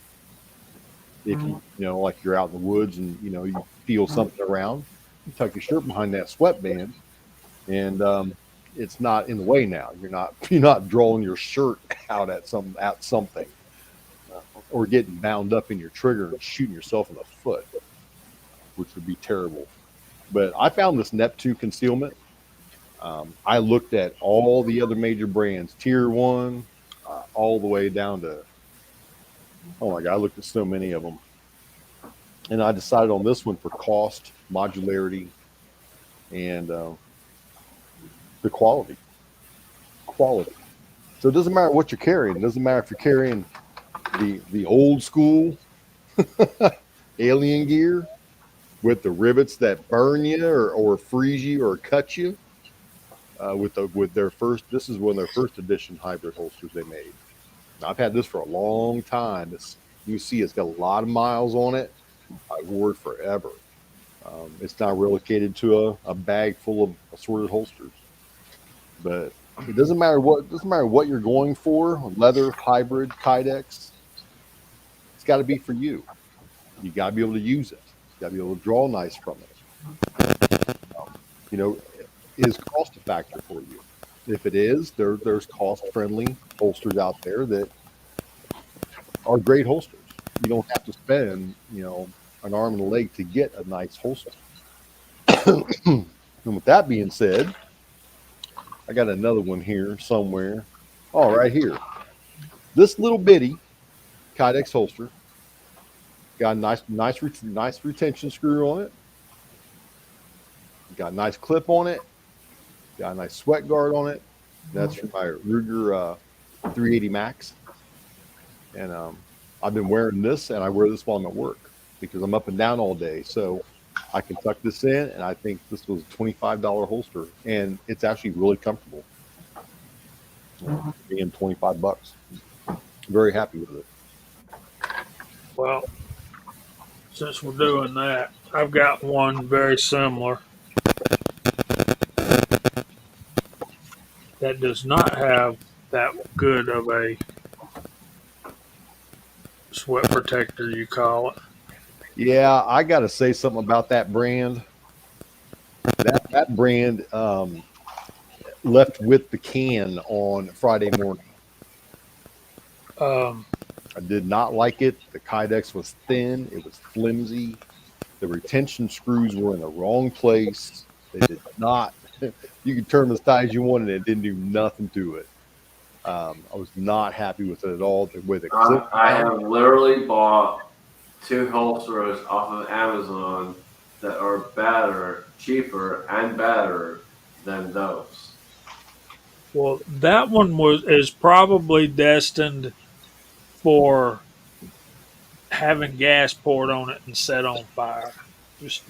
If like you're out in the woods and you feel something around, you tuck your shirt behind that sweatband, and it's not in the way now. You're not drawing your shirt out at something, or getting bound up in your trigger and shooting yourself in the foot, which would be terrible. But I found this Neptune concealment. I looked at all the other major brands, tier 1, all the way down to, oh my God, I looked at so many of them. And I decided on this one for cost, modularity, and the quality. So it doesn't matter what you're carrying. It doesn't matter if you're carrying the old school alien gear with the rivets that burn you or freeze you or cut you. With their first, this is one of their first edition hybrid holsters they made. Now, I've had this for a long time. You see, it's got a lot of miles on it. I wore it forever. It's now relocated to a bag full of assorted holsters. But it doesn't matter what you're going for, leather, hybrid, Kydex. It's got to be for you. You got to be able to use it. You got to be able to draw nice from it. Is cost a factor for you? If it is, there's cost-friendly holsters out there that are great holsters. You don't have to spend, an arm and a leg to get a nice holster. And with that being said, I got another one here somewhere. Oh, right here. This little bitty Kydex holster got a nice retention screw on it. Got a nice clip on it. Got a nice sweat guard on it. That's from my Ruger 380 Max. And I've been wearing this, and I wear this while I'm at work because I'm up and down all day. So I can tuck this in, and I think this was a $25 holster, and it's actually really comfortable. Being $25. Very happy with it. Well, since we're doing that, I've got one very similar that does not have that good of a sweat protector, you call it. Yeah, I got to say something about that brand. That brand, left with the can on Friday morning. Um, I did not like it. The Kydex was thin. It was flimsy. The retention screws were in the wrong place. They did not. You could turn them as tight as you wanted. It didn't do nothing to it. I was not happy with it at all. The way the clip. I have literally bought 2 holsters off of Amazon that are better, cheaper, and better than those. well, that one is probably destined for having gas poured on it and set on fire. Just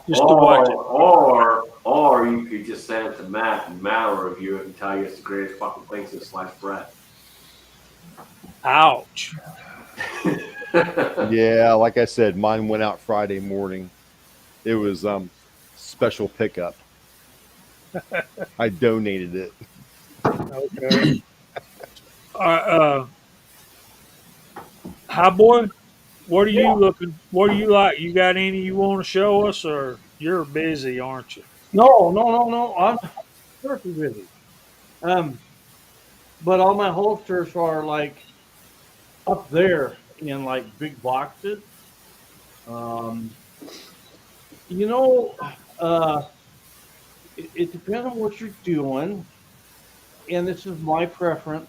to watch it. Or you could just send it to Matt and Matt will review it and tell you it's the greatest fucking thing since sliced bread. Ouch. Yeah, like I said, mine went out Friday morning. It was special pickup. I donated it. Okay. Hi boy, what are you looking? What do you like? You got any you want to show us, or you're busy, aren't you? No. I'm pretty busy. But all my holsters are like up there in like big boxes. Um, you know, uh, it depends on what you're doing, and this is my preference.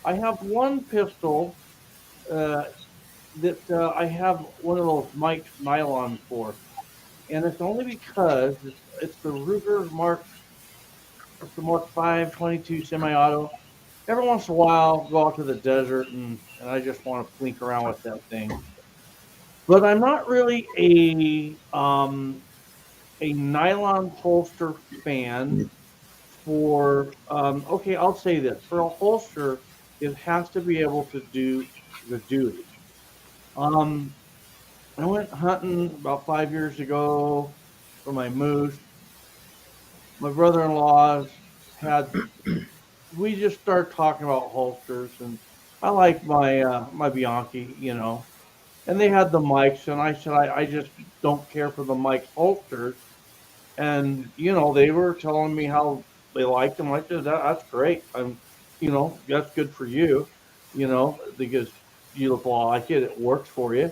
I have one pistol uh, that I have one of those Mike nylon for, and it's only because it's the Ruger Mark, it's the Mark 5 22 semi-auto. Every once in a while, go out to the desert and I just want to plink around with that thing. But I'm not really a nylon holster fan for okay, I'll say this. For a holster, it has to be able to do the duty. Um I went hunting about 5 years ago for my moose. My brother-in-law's had we just started talking about holsters and I like my Bianchi, you know. And they had the mics and I said I just don't care for the mic holsters. And they were telling me how they liked them. I said that's great. That's good for you, because you look like it. It works for you.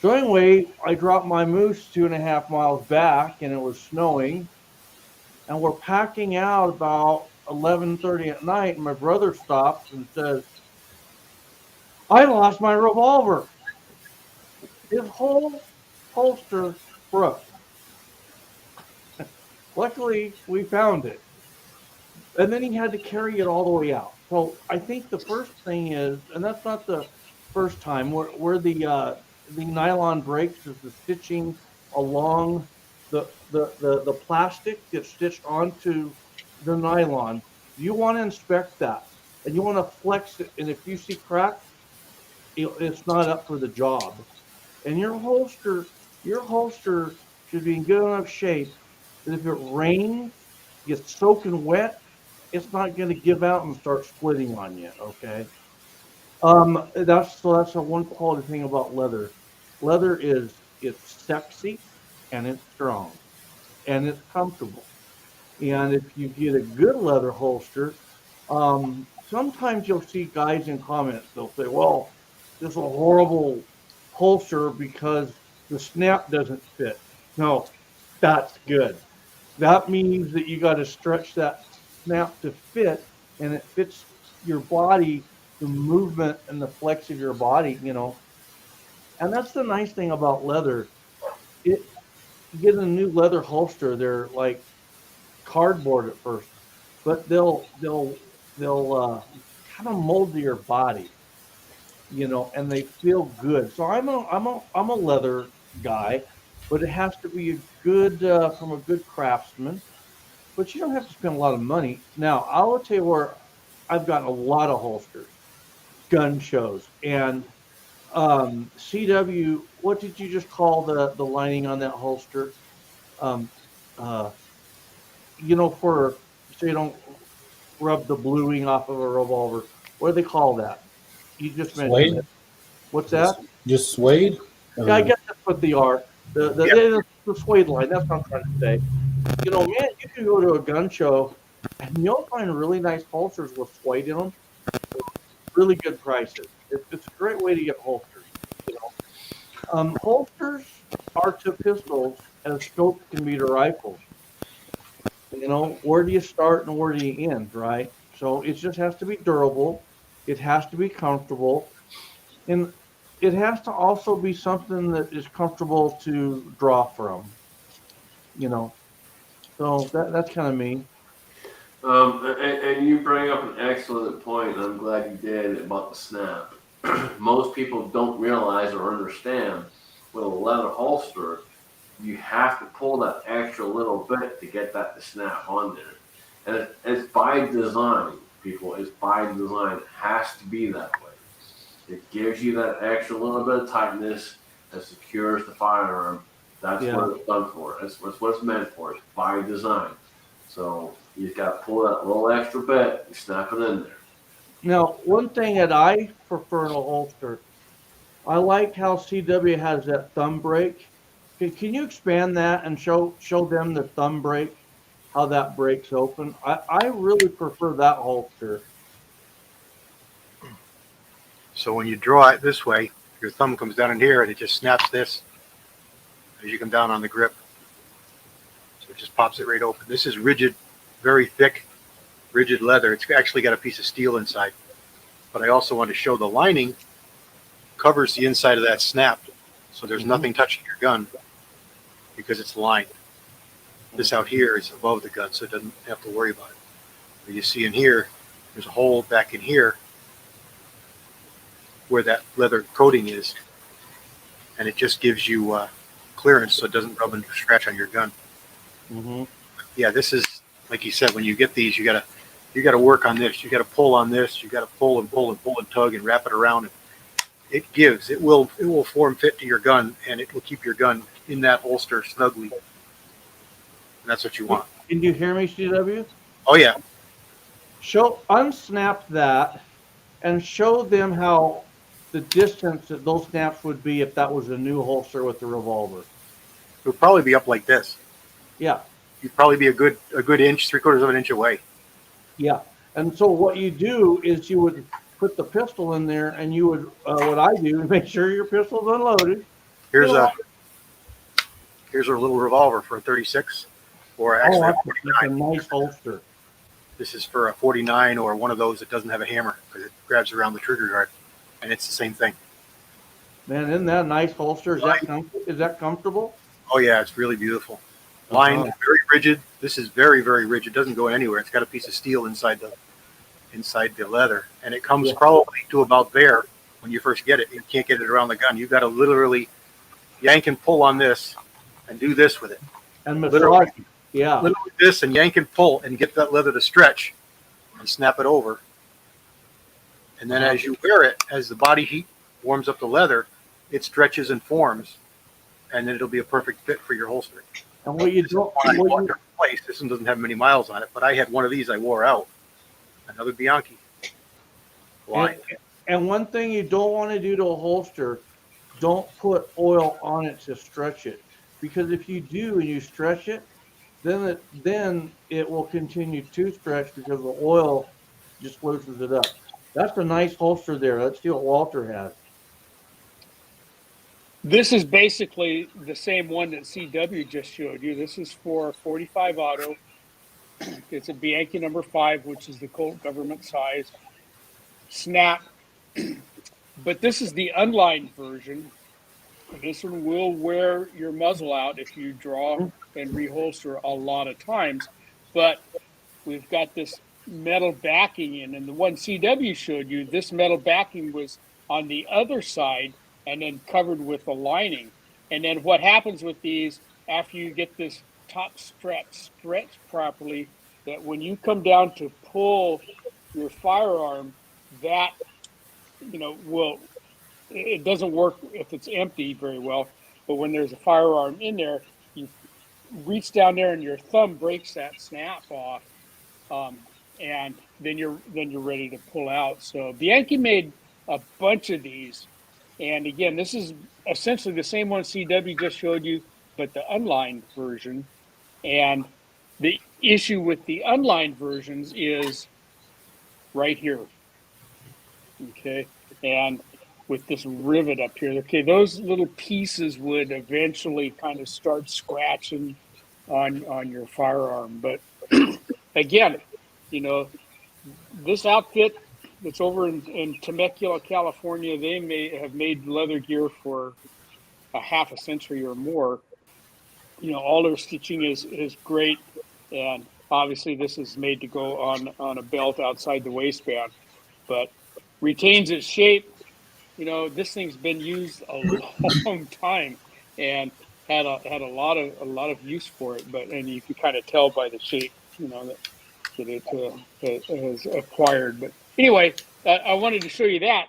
So anyway, I dropped my moose 2.5 miles back, and it was snowing, and we're packing out about 11:30 at night. And my brother stops and says, "I lost my revolver." His whole holster broke. Luckily, we found it. And then he had to carry it all the way out. So I think the first thing is, and that's not the first time, where the nylon breaks is the stitching along the plastic gets stitched onto the nylon. You want to inspect that, and you want to flex it. And if you see cracks, it's not up for the job. And your holster should be in good enough shape that if it rains, gets soaking wet, it's not going to give out and start splitting on you. Okay. That's a one quality thing about leather. Leather it's sexy and it's strong and it's comfortable. And if you get a good leather holster, sometimes you'll see guys in comments. They'll say, "Well, this is a horrible holster because the snap doesn't fit." No, that's good. That means that you got to stretch that snap to fit, and it fits your body, the movement and the flex of your body. And that's the nice thing about leather. It You get a new leather holster, they're like cardboard at first, but they'll kind of mold to your body, and they feel good. So I'm a leather guy, but it has to be a good from a good craftsman. But you don't have to spend a lot of money. Now, I will tell you where I've gotten a lot of holsters, gun shows, and CW. What did you just call the lining on that holster? Um, uh, for so you don't rub the bluing off of a revolver. What do they call that? You just mentioned Suede? it. What's that? Just suede? Yeah, I Or- guess that's what they are. The suede line. That's what I'm trying to say. Man, you can go to a gun show And you'll find really nice holsters with Floyd in them, really good prices. It's a great way to get holsters. You know, holsters are to pistols as scopes can be to rifles. You know, where do you start and where do you end, right? So it just has to be durable. It has to be comfortable, and it has to also be something that is comfortable to draw from. You know, so that's kind of me. And you bring up an excellent point, and I'm glad you did about the snap. Most people don't realize or understand with a leather holster, you have to pull that extra little bit to get that to snap on there. And it's by design, people. It's by design. It has to be that way. It gives you that extra little bit of tightness that secures the firearm. That's Yeah. what it's done for. That's what it's meant for. It's by design. So you got to pull that little extra bit and snap it in there. Now, one thing that I prefer in a holster, I like how CW has that thumb brake. Can you expand that and show them the thumb brake, how that breaks open? I really prefer that holster. So when you draw it this way, your thumb comes down in here and it just snaps this as you come down on the grip. So it just pops it right open. This is rigid, very thick, rigid leather. It's actually got a piece of steel inside. But I also want to show the lining covers the inside of that snap. So there's nothing touching your gun because it's lined. This out here is above the gun, so it doesn't have to worry about it. But you see in here, there's a hole back in here where that leather coating is, and it just gives you clearance so it doesn't rub and scratch on your gun. Mm-hmm. Yeah, this is like you said. When you get these, you gotta work on this. You gotta pull on this. You gotta pull and pull and pull and tug and wrap it around. And it gives. It will form fit to your gun, and it will keep your gun in that holster snugly. And that's what you want. Can you hear me, CW? Oh yeah. Unsnap that and show them how the distance that those snaps would be if that was a new holster with the revolver. It would probably be up like this. Yeah. You'd probably be a good inch, 3/4 of an inch away. Yeah. And so what you do is you would put the pistol in there, and you would what I do is make sure your pistol's unloaded. Here's a little revolver for a 36, or actually a 49. That's a nice holster. This is for a 49 or one of those that doesn't have a hammer because it grabs around the trigger guard, and it's the same thing. Man, isn't that a nice holster? Is that comfortable? Oh yeah, it's really beautiful. Lined, very rigid. This is very, very rigid. It doesn't go anywhere. It's got a piece of steel inside the leather, and it comes probably to about there when you first get it. You can't get it around the gun. You've got to literally yank and pull on this and do this with it. And massage. Yeah. Literally this and yank and pull and get that leather to stretch and snap it over. And then as you wear it, as the body heat warms up the leather, it stretches and forms, and then it'll be a perfect fit for your holster. And what you don't place, this one doesn't have many miles on it, but I had one of these I wore out. Another Bianchi. And one thing you don't want to do to a holster, don't put oil on it to stretch it, because if you do and you stretch it, then it will continue to stretch because the oil just loosens it up. That's a nice holster there. Let's see what Walter has. This is basically the same one that CW just showed you. This is for 45 auto. It's a Bianchi number 5, which is the Colt government size snap. But this is the unlined version. This one will wear your muzzle out if you draw and reholster a lot of times. But we've got this metal backing in, and the one CW showed you, this metal backing was on the other side and then covered with a lining. And then what happens with these, after you get this top strap stretched properly, that when you come down to pull your firearm, that, it doesn't work if it's empty very well. But when there's a firearm in there, you reach down there and your thumb breaks that snap off. And then you're ready to pull out. So Bianchi made a bunch of these. And again, this is essentially the same one CW just showed you, but the unlined version. And The issue with the unlined versions is right here. Okay. And with this rivet up here, okay, those little pieces would eventually kind of start scratching on your firearm. But again, you know, this outfit that's over in Temecula, California, they may have made leather gear for a half a century or more. You know, all their stitching is great, and obviously this is made to go on a belt outside the waistband, but retains its shape. You know, this thing's been used a long time and had a lot of use for it. But and you can kind of tell by the shape, you know, that it has acquired. But anyway, I wanted to show you that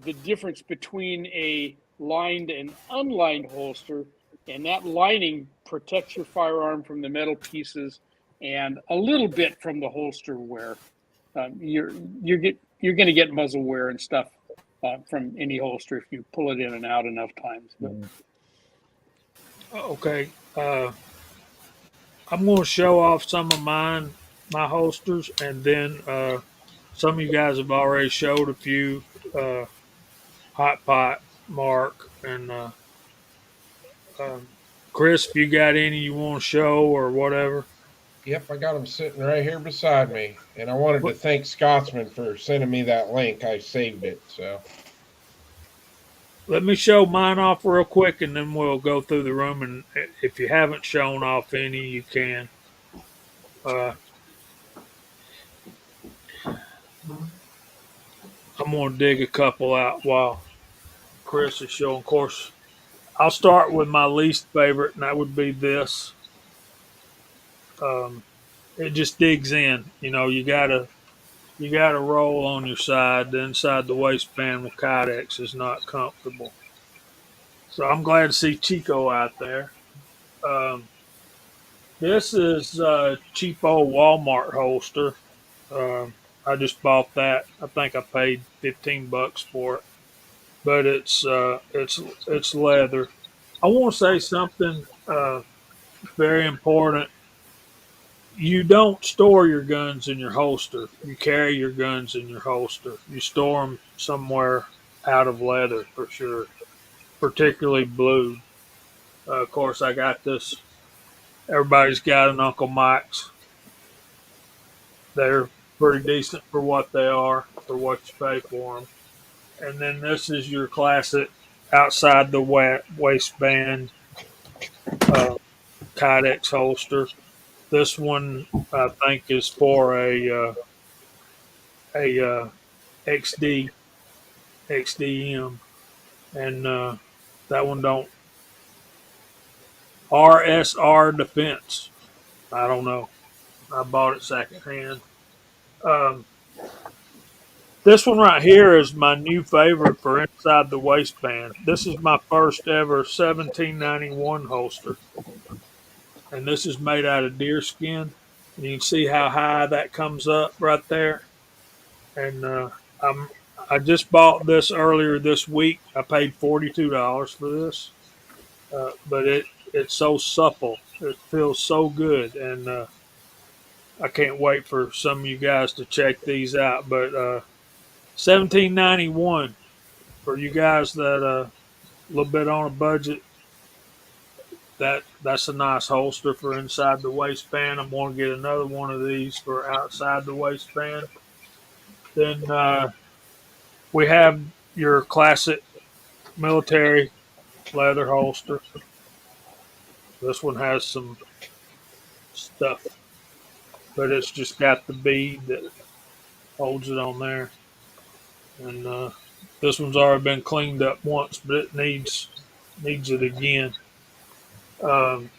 the difference between a lined and unlined holster, and that lining protects your firearm from the metal pieces and a little bit from the holster wear. You're going to get muzzle wear and stuff from any holster if you pull it in and out enough times. But Okay. I'm going to show off some of my holsters, and then some of you guys have already showed a few. Hot Pot, Mark, and um, Chris. If you got any you want to show or whatever. Yep, I got them sitting right here beside me. And I wanted to What- thank Scotsman for sending me that link. I saved it. So, Let me show mine off real quick, and then we'll go through the room. And if you haven't shown off any, you can. Uh, I'm going to dig a couple out while Chris is showing. Of course, I'll start with my least favorite, and that would be this. Um, it just digs in. You know, you gotta roll on your side. The inside the waistband with Kydex is not comfortable. So I'm glad to see Chico out there. Um, this is a cheap old Walmart holster. I just bought that. I think I paid $15 for it, but it's leather. I want to say something very important. You don't store your guns in your holster. You carry your guns in your holster. You store them somewhere out of leather for sure, particularly blue. Of course, I got this. Everybody's got an Uncle Mike's. They're pretty decent for what they are, for what you pay for them. And then this is your classic outside the waistband uh, Kydex holster. This one I think is for a XD XDM, and that one don't RSR Defense. I don't know. I bought it secondhand. Um, this one right here is my new favorite for inside the waistband. This is my first ever 1791 holster, and this is made out of deer skin. And you can see how high that comes up right there. And I'm I just bought this earlier this week. I paid $42 for this, but it's so supple. It feels so good, and I can't wait for some of you guys to check these out. But 1791 for you guys that a little bit on a budget. That's a nice holster for inside the waistband. I'm going to get another one of these for outside the waistband. Then we have your classic military leather holster. This one has some stuff, but it's just got the bead that holds it on there. And this one's already been cleaned up once, but it needs it again. Um,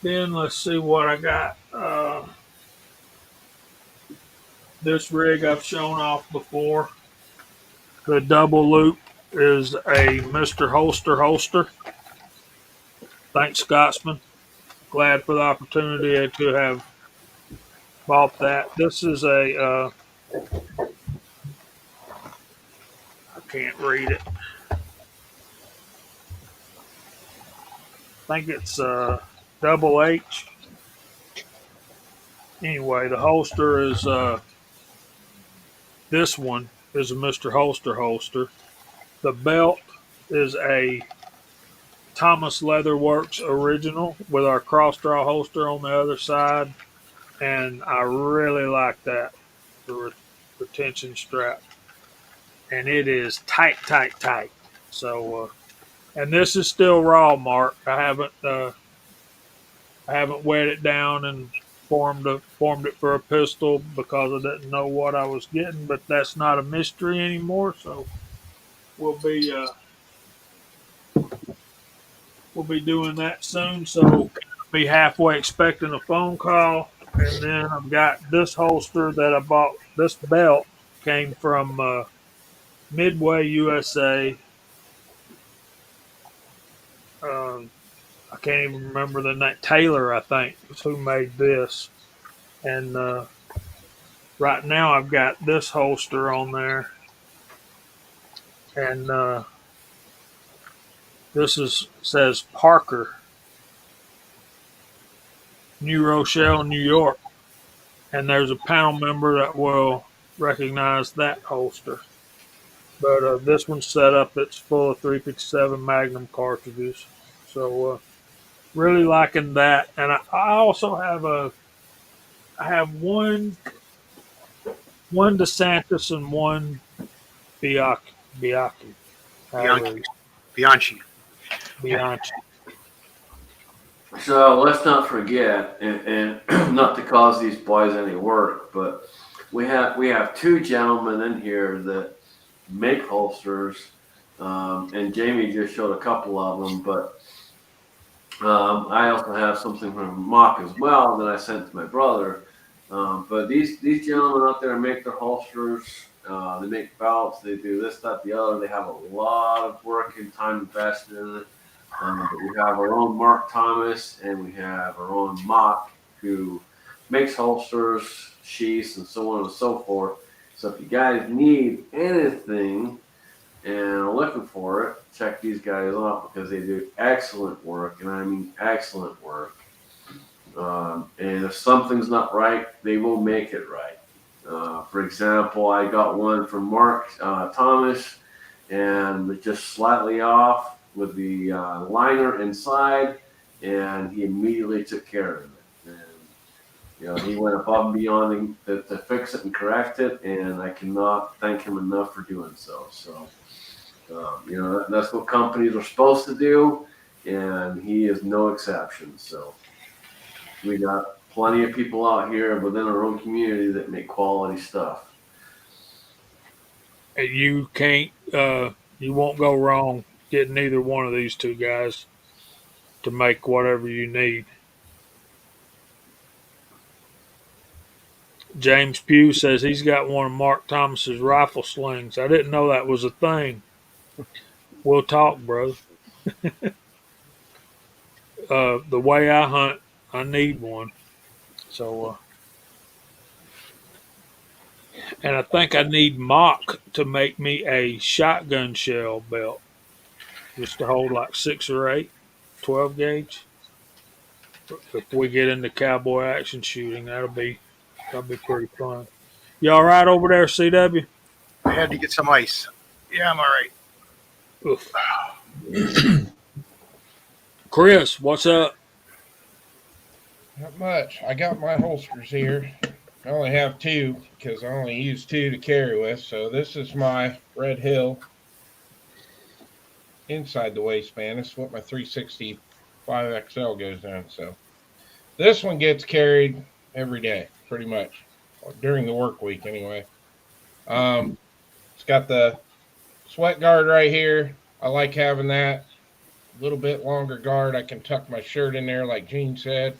then let's see what I got. This rig I've shown off before. The double loop is a Mr. Holster. Thanks, Scotsman. Glad for the opportunity to have bought that. This is I can't read it. I think it's double H. anyway, the holster is this one is a Mr. Holster holster. The belt is a Thomas Leatherworks original with our cross draw holster on the other side, and I really like that the retention strap, and it is tight, tight, tight. So, and this is still raw, Mark. I haven't wet it down and formed it for a pistol because I didn't know what I was getting, but that's not a mystery anymore. So we'll be uh, we'll be doing that soon. So be halfway expecting a phone call, and then I've got this holster that I bought. This belt came from Midway USA. Um, I can't even remember the name. Taylor, I think, is who made this. And right now, I've got this holster on there, and this is says Parker, New Rochelle, New York. And there's a panel member that will recognize that holster. But this one's set up. It's full of 357 Magnum cartridges. So really liking that. And I also have I have one DeSantis and one Bianchi. Bianchi. Bianchi. However, Bianchi. Bianchi. So let's not forget, and not to cause these boys any work, but we have two gentlemen in here that make holsters, and Jamie just showed a couple of them, but I also have something from Mock as well that I sent to my brother. But these gentlemen out there make their holsters. They make belts. They do this, that, the other. They have a lot of work and time invested in it. But we have our own Mark Thomas, and we have our own Mock, who makes holsters, sheaths, and so on and so forth. So if you guys need anything and are looking for it, check these guys out because they do excellent work, and I mean excellent work. And if something's not right, they will make it right. For example, I got one from Mark Thomas, and it's just slightly off with the liner inside, and he immediately took care of it. And he went above and beyond to fix it and correct it, and I cannot thank him enough for doing so. So, that's what companies are supposed to do, and he is no exception. So, we got plenty of people out here within our own community that make quality stuff. And you can't, you won't go wrong getting either one of these two guys to make whatever you need. James Pugh says he's got one of Mark Thomas's rifle slings. I didn't know that was a thing. We'll talk, brother. The way I hunt, I need one. So, and I think I need Mock to make me a shotgun shell belt, just to hold like 6 or 8, 12 gauge. If we get into cowboy action shooting, that'll be pretty fun. You all right over there, CW? I had to get some ice. Yeah, I'm all right. Oof. Chris, what's up? Not much. I got my holsters here. I only have two because I only use two to carry with. So this is my Red Hill inside the waistband. This is what my 365 XL goes down. So this one gets carried every day, pretty much, during the work week anyway. It's got the sweat guard right here. I like having that. A little bit longer guard. I can tuck my shirt in there, like Gene said.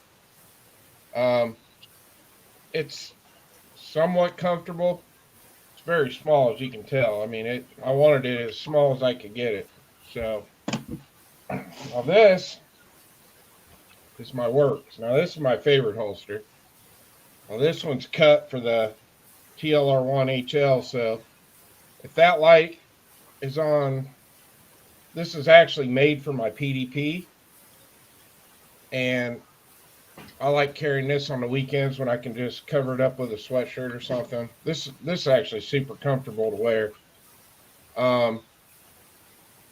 It's somewhat comfortable. It's very small, as you can tell. I mean, I wanted it as small as I could get it. So now this is my works. Now this is my favorite holster. Now this one's cut for the TLR1 HL. So if that light is on, this is actually made for my PDP, and I like carrying this on the weekends when I can just cover it up with a sweatshirt or something. This is actually super comfortable to wear. Um,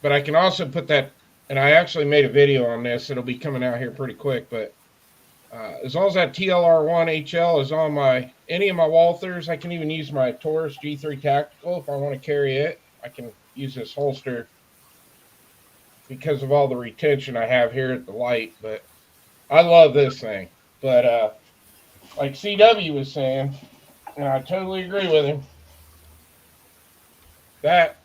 but I can also put that, and I actually made a video on this. It'll be coming out here pretty quick. But as long as that TLR1 HL is on any of my Walthers, I can even use my Taurus G3 Tactical if I want to carry it. I can use this holster because of all the retention I have here at the light. But I love this thing. But like CW was saying, and I totally agree with him, that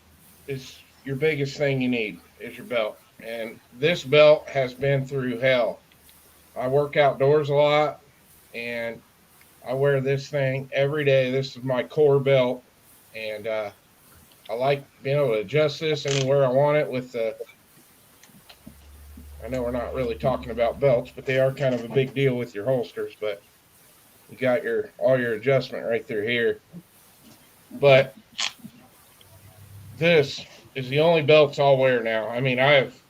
is your biggest thing you need is your belt. And this belt has been through hell. I work outdoors a lot, and I wear this thing every day. This is my core belt, and I like being able to adjust this anywhere I want it with the. I know we're not really talking about belts, but they are kind of a big deal with your holsters. But you got all your adjustment right through here. But this is the only belts I'll wear now. I mean, I've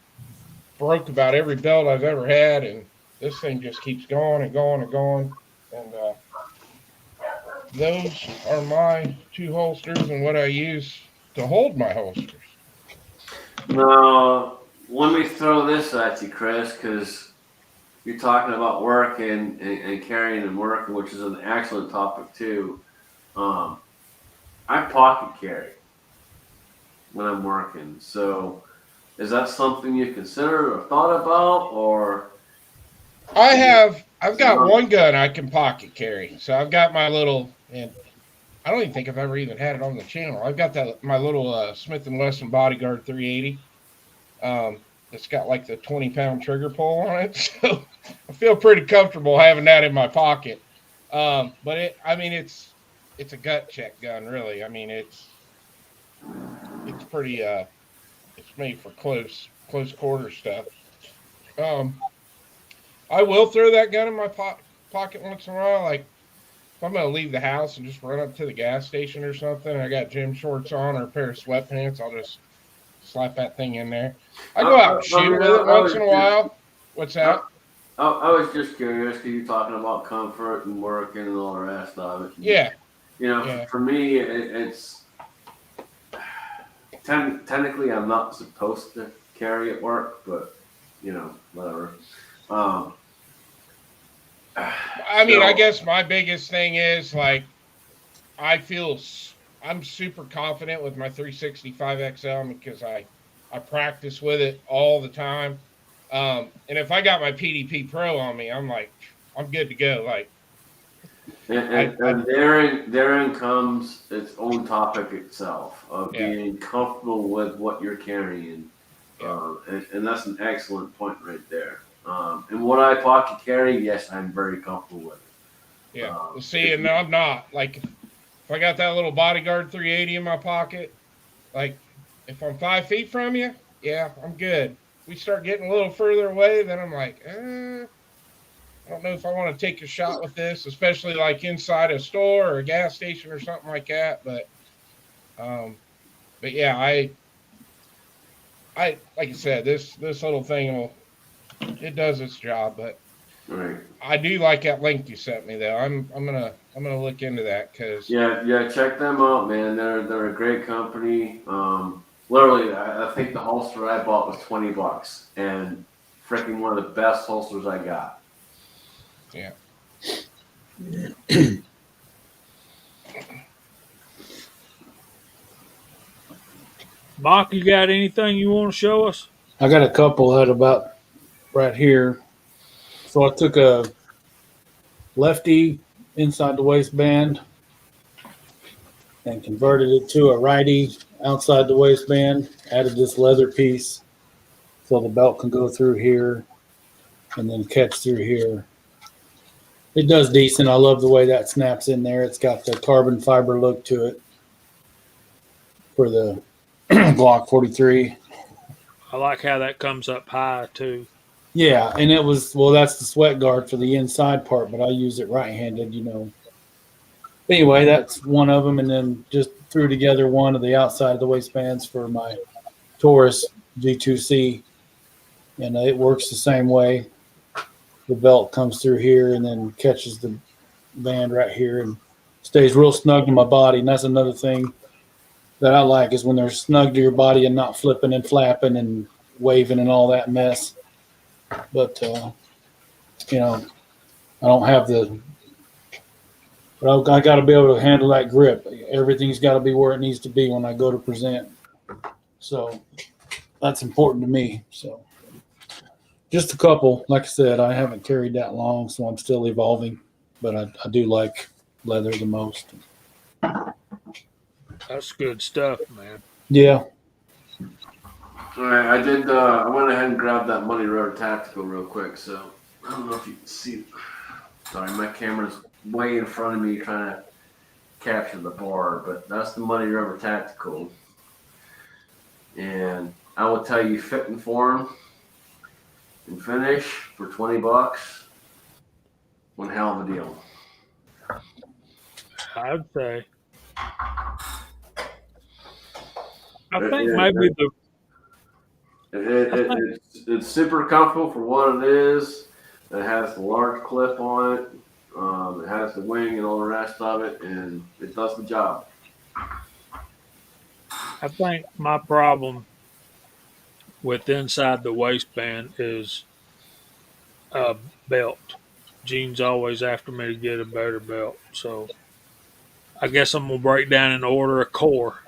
broke about every belt I've ever had, and this thing just keeps going and going and going. And those are my two holsters and what I use to hold my holsters. Now, let me throw this at you, Chris, because you're talking about work and carrying and working, which is an excellent topic too. I pocket carry when I'm working. So is that something you considered or thought about, or? I've got one gun I can pocket carry. So I've got my little, and I don't even think I've ever even had it on the channel. I've got my little Smith & Wesson Bodyguard 380. It's got like the 20-pound trigger pull on it. So I feel pretty comfortable having that in my pocket. But it's a gut check gun, really. I mean, it's pretty, it's made for close quarter stuff. I will throw that gun in my pocket once in a while. Like if I'm going to leave the house and just run up to the gas station or something, and I got gym shorts on or a pair of sweatpants, I'll just slap that thing in there. I go out and shoot with it once in a while. What's that? I was just curious because you're talking about comfort and working and all the rest of it. Yeah. For me, it's technically I'm not supposed to carry at work, but whatever. I guess my biggest thing is like I feel I'm super confident with my 365 XL because I practice with it all the time. And if I got my PDP Pro on me, I'm like, I'm good to go. Like, and therein comes its own topic itself of being comfortable with what you're carrying. And that's an excellent point right there. And what I pocket carry, yes, I'm very comfortable with it. Yeah. See, and I'm not. Like, if I got that little Bodyguard 380 in my pocket, like, if I'm 5 feet from you, yeah, I'm good. We start getting a little further away, then I'm like, I don't know if I want to take a shot with this, especially like inside a store or a gas station or something like that. But yeah, I like I said, this little thing it does its job. But right. I do like that link you sent me though. I'm gonna look into that because yeah, check them out, man. They're a great company. Literally, I think the holster I bought was $20, and freaking one of the best holsters I got. Yeah. Mock, you got anything you want to show us? I got a couple that about right here. So I took a lefty inside the waistband and converted it to a righty outside the waistband, added this leather piece so the belt can go through here and then catch through here. It does decent. I love the way that snaps in there. It's got the carbon fiber look to it for the Glock 43. I like how that comes up high too. Yeah, and it was, that's the sweat guard for the inside part, but I use it right-handed, Anyway, that's one of them, and then just threw together one of the outside of the waistbands for my Taurus G2C, and it works the same way. the belt comes through here and then catches the band right here and stays real snug to my body. And that's another thing that I like is when they're snug to your body and not flipping and flapping and waving and all that mess. But you know, I don't have but I got to be able to handle that grip. Everything's got to be where it needs to be when I go to present. So that's important to me. So just a couple. Like I said, I haven't carried that long, so I'm still evolving. But I do like leather the most. That's good stuff, man. Yeah. All right, I did. I went ahead and grabbed that Money Road Tactical real quick. So I don't know if you can see. Sorry, my camera's way in front of me trying to capture the bar, but that's the Money River Tactical. And I will tell you, fit and form and finish for $20, one hell of a deal. I'd say. I think maybe It's super comfortable for what it is. It has the large clip on it. It has the wing and all the rest of it, and it does the job. I think my problem with inside the waistband is a belt. Gene's always after me to get a better belt, so I guess I'm gonna break down and order a core.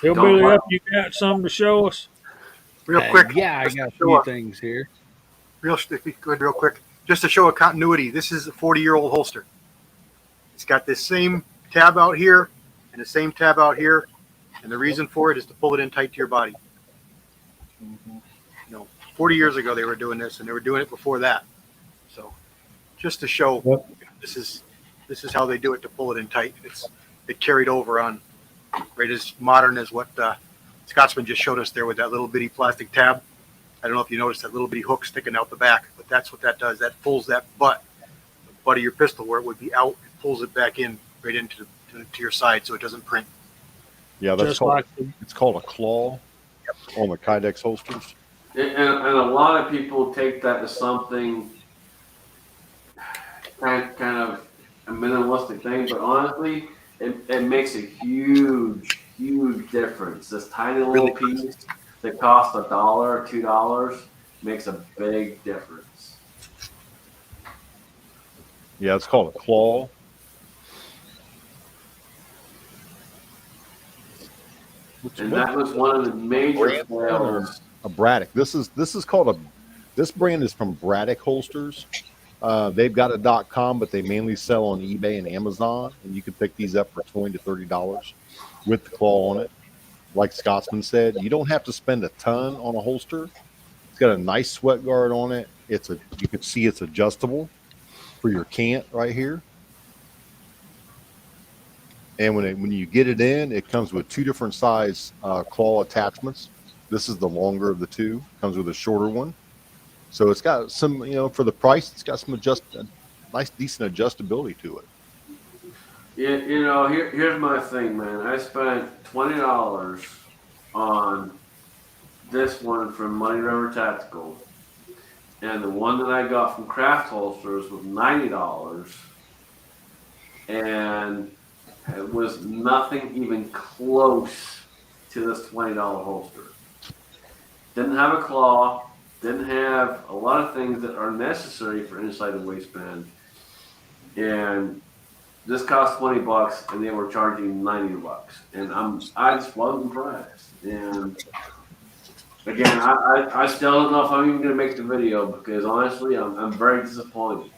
Hillbilly up, you got something to show us? Real quick. Yeah, I just got a to show few things here. Real quick. Just to show a continuity, this is a 40-year-old holster. It's got this same tab out here and the same tab out here, and the reason for it is to pull it in tight to your body. 40 years ago they were doing this, and they were doing it before that. So, just to show, this is how they do it to pull it in tight. It carried over on right as modern as what Scotsman just showed us there with that little bitty plastic tab. I don't know if you noticed that little bitty hook sticking out the back, but that's what that does. That pulls that the butt of your pistol where it would be out. It pulls it back in right into to your side so it doesn't print. Yeah, it's called a claw on the Kydex holsters. And a lot of people take that as something kind of a minimalistic thing, but honestly, it makes a huge difference. This tiny little piece that costs $1 or $2 makes a big difference. Yeah, it's called a claw. And that was one of the major sales. A Braddock. This brand is from Braddock Holsters. They've got a .com, but they mainly sell on eBay and Amazon, and you can pick these up for $20 to $30 with the claw on it. Like Scotsman said, you don't have to spend a ton on a holster. It's got a nice sweat guard on it. You can see it's adjustable for your cant right here. And when you get it in, it comes with two different size claw attachments. This is the longer of the two. Comes with a shorter one. So it's got some, for the price, it's got some nice, decent adjustability to it. Yeah, here's my thing, man. I spent $20 on this one from Money River Tactical, and the one that I got from Craft Holsters was $90, and it was nothing even close to this $20 holster. Didn't have a claw, didn't have a lot of things that are necessary for inside the waistband, and this cost $20, and they were charging $90, and I just wasn't impressed. And again, I still don't know if I'm even going to make the video because honestly, I'm very disappointed.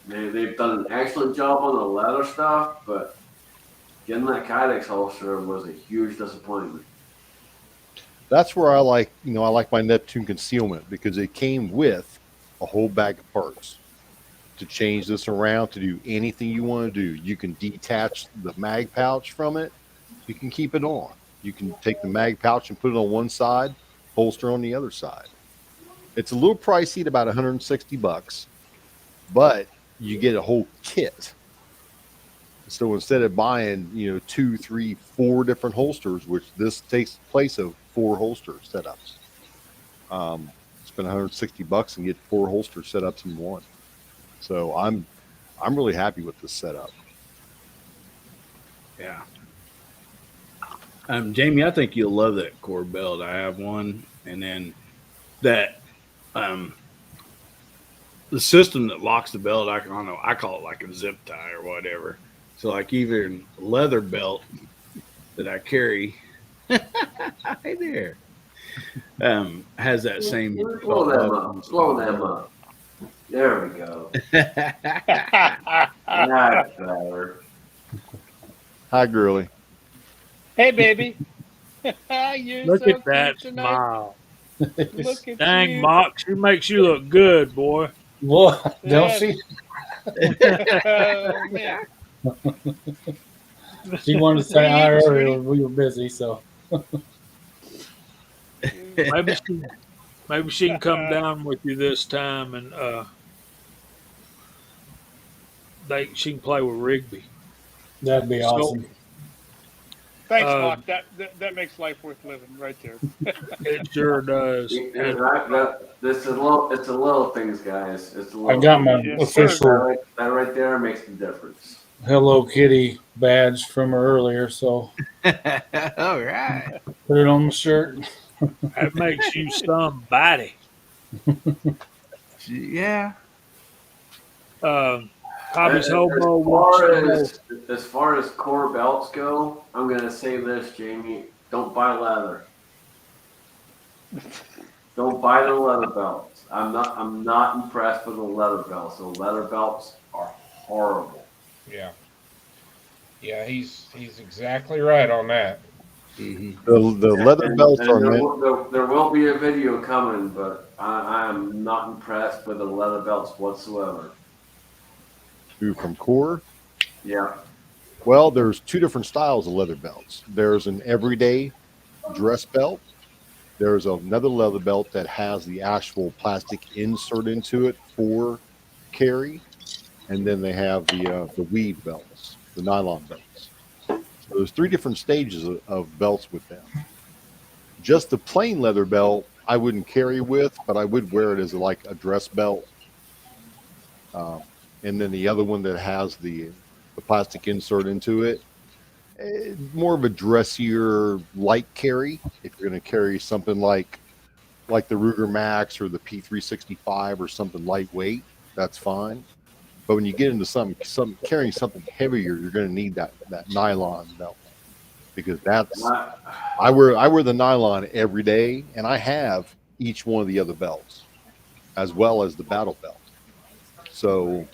They've done an excellent job on the leather stuff, but getting that Kydex holster was a huge disappointment. That's where I like my Neptune concealment, because it came with a whole bag of parts to change this around, to do anything you want to do. You can detach the mag pouch from it. You can keep it on. You can take the mag pouch and put it on one side, holster on the other side. It's a little pricey at about $160, but you get a whole kit. So instead of buying, 2, 3, 4 different holsters, which this takes place of 4 holster setups. Spend $160 and get 4 holster setups in one. So I'm really happy with this setup. Yeah. Jamie, I think you'll love that core belt. I have one, and then that the system that locks the belt. I don't know. I call it like a zip tie or whatever. So like even leather belt that I carry, hey there, has that same. Slow them up. Slow them up. There we go. That's better. Hi, girly. Hey, baby. You're Look so at that cute tonight. smile. Look at Dang, you. Mox, she makes you look good, boy. Boy, don't Yes. she? Oh, man. She wanted to say hi earlier. We were busy, so Maybe she can come down with you this time, and she can play with Rigby. that'd be So, awesome. Thanks, Uh, Mock. That makes life worth living right there. It sure does. And It's a little things, guys. It's a I little. got my Yes, sir. official That right there makes the difference. Hello Kitty badge from her earlier, so All right. put it on the shirt. that makes you somebody. Yeah. Hobby's As Hobo wants far to know. as far as core belts go, I'm gonna say this, Jamie. Don't buy leather. Don't buy the leather belts. I'm not impressed with the leather belts. The leather belts are horrible. Yeah. Yeah, he's exactly right on that. Mm-hmm. The leather belts are there, meant. there will be a video coming, but I am not impressed with the leather belts whatsoever. From Core. Yeah. Well, there's 2 different styles of leather belts. There's an everyday dress belt. There's another leather belt that has the actual plastic insert into it for carry, and then they have the weave belts, the nylon belts. So there's 3 different stages of belts with them. Just the plain leather belt I wouldn't carry with, but I would wear it as like a dress belt. And then the other one that has the plastic insert into it, more of a dressier light carry. If you're going to carry something like the Ruger Max or the P365 or something lightweight, that's fine. But when you get into some carrying something heavier, you're going to need that nylon belt, because that's I wear the nylon every day, and I have each one of the other belts as well as the battle belt. So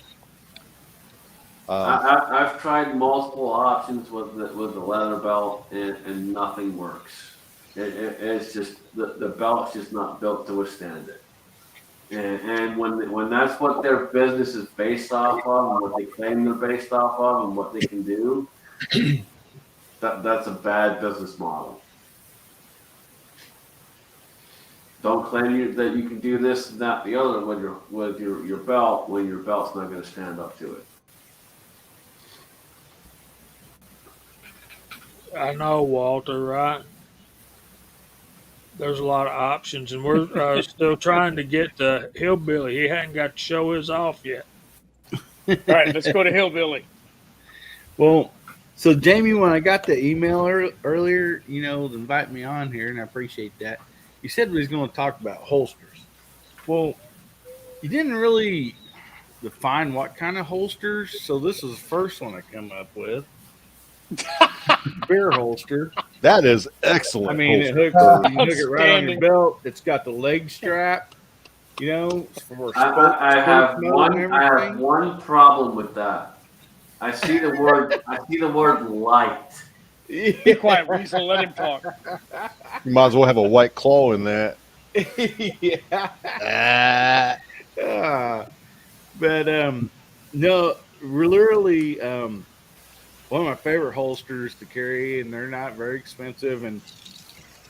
I've tried multiple options with the leather belt, and nothing works. It's just the belt's just not built to withstand it. And when that's what their business is based off of, and what they claim they're based off of, and what they can do, that's a bad business model. Don't claim that you can do this and that the other with your belt when your belt's not going to stand up to it. I know, Walter, right? There's a lot of options, and we're still trying to get to Hillbilly. He hadn't got to show his off yet. All right, let's go to Hillbilly. Well, so Jamie, when I got the email earlier, to invite me on here, and I appreciate that. You said we was going to talk about holsters. Well, you didn't really define what kind of holsters, so this is the first one I come up with. Bear holster. that is excellent. I mean, holster. you hook it right on your Outstanding. belt. It's got the leg strap, for I have mode and everything. one problem with that. I see the word light. Be quiet, Weasel. Let him talk. You might as well have a white claw in that. Yeah. But no, literally, one of my favorite holsters to carry, and they're not very expensive, and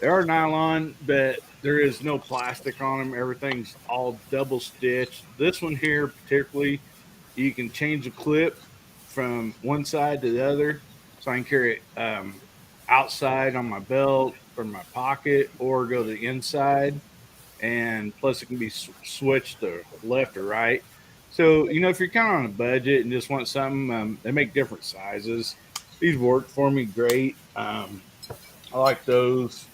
they are nylon, but there is no plastic on them. Everything's all double stitched. This one here, particularly, you can change the clip from one side to the other, so I can carry it outside on my belt or my pocket, or go to the inside. and plus it can be switched to left or right. So, if you're kind of on a budget and just want something, they make different sizes. These work for me great. I like those.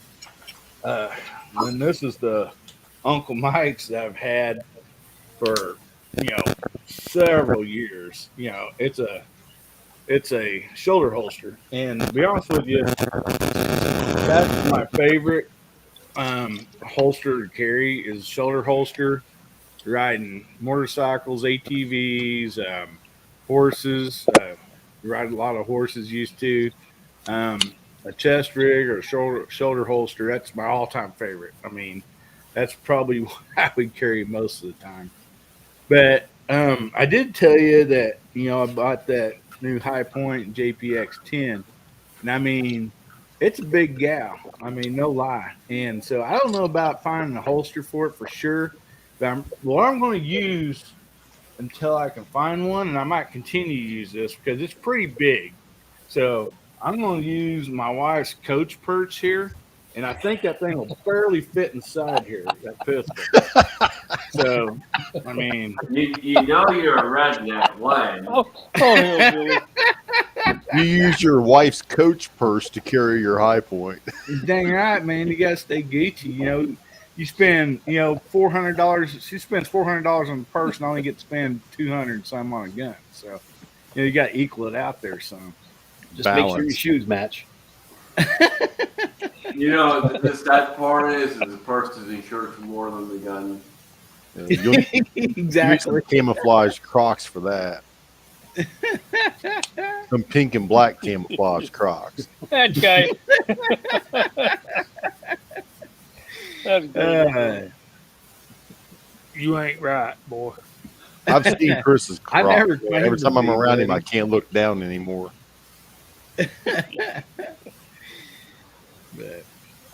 And this is the Uncle Mike's that I've had for, several years. It's a shoulder holster. And to be honest with you, that's my favorite holster to carry is shoulder holster. Riding motorcycles, ATVs, horses. Ride a lot of horses used to. A chest rig or a shoulder holster. That's my all time favorite. I mean, that's probably what I would carry most of the time. But I did tell you that I bought that new High Point JPX 10, and I mean, it's a big gal. I mean, no lie. And so I don't know about finding a holster for it for sure. But what I'm going to use until I can find one, and I might continue to use this because it's pretty big. So I'm going to use my wife's Coach perch here, and I think that thing will barely fit inside here, that pistol. So, I mean, you know you're a redneck when Hillbilly. You use your wife's Coach purse to carry your High Point. dang right, man, you got to stay Gucci. You spend, $400. She spends $400 on the purse and only get to spend 200 some on a gun. So, you got to equal it out there some. Just make sure your shoes match. The sad part is the purse is insured for more than the gun. You'll Exactly. use some camouflage Crocs for that. Some pink and black camouflage Crocs. That guy. That's good. You ain't right, boy. I've seen Chris's I Crocs. never Every claimed time to I'm be, around him, buddy. I can't look down anymore. But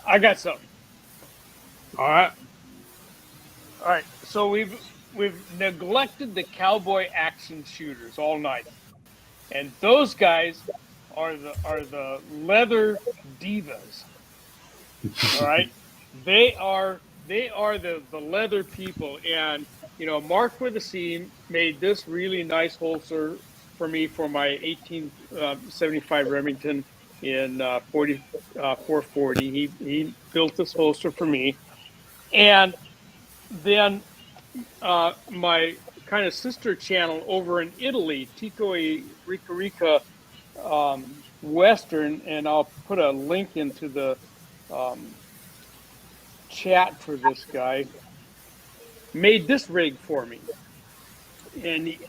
I got something. All right. So we've neglected the cowboy action shooters all night, and those guys are the leather divas. All right, they are the leather people, and Mark with the Seam made this really nice holster for me for my 1875 Remington in 440. He built this holster for me, and then my kind of sister channel over in Italy, Tico e Rica Western, and I'll put a link into the chat for this guy, made this rig for me.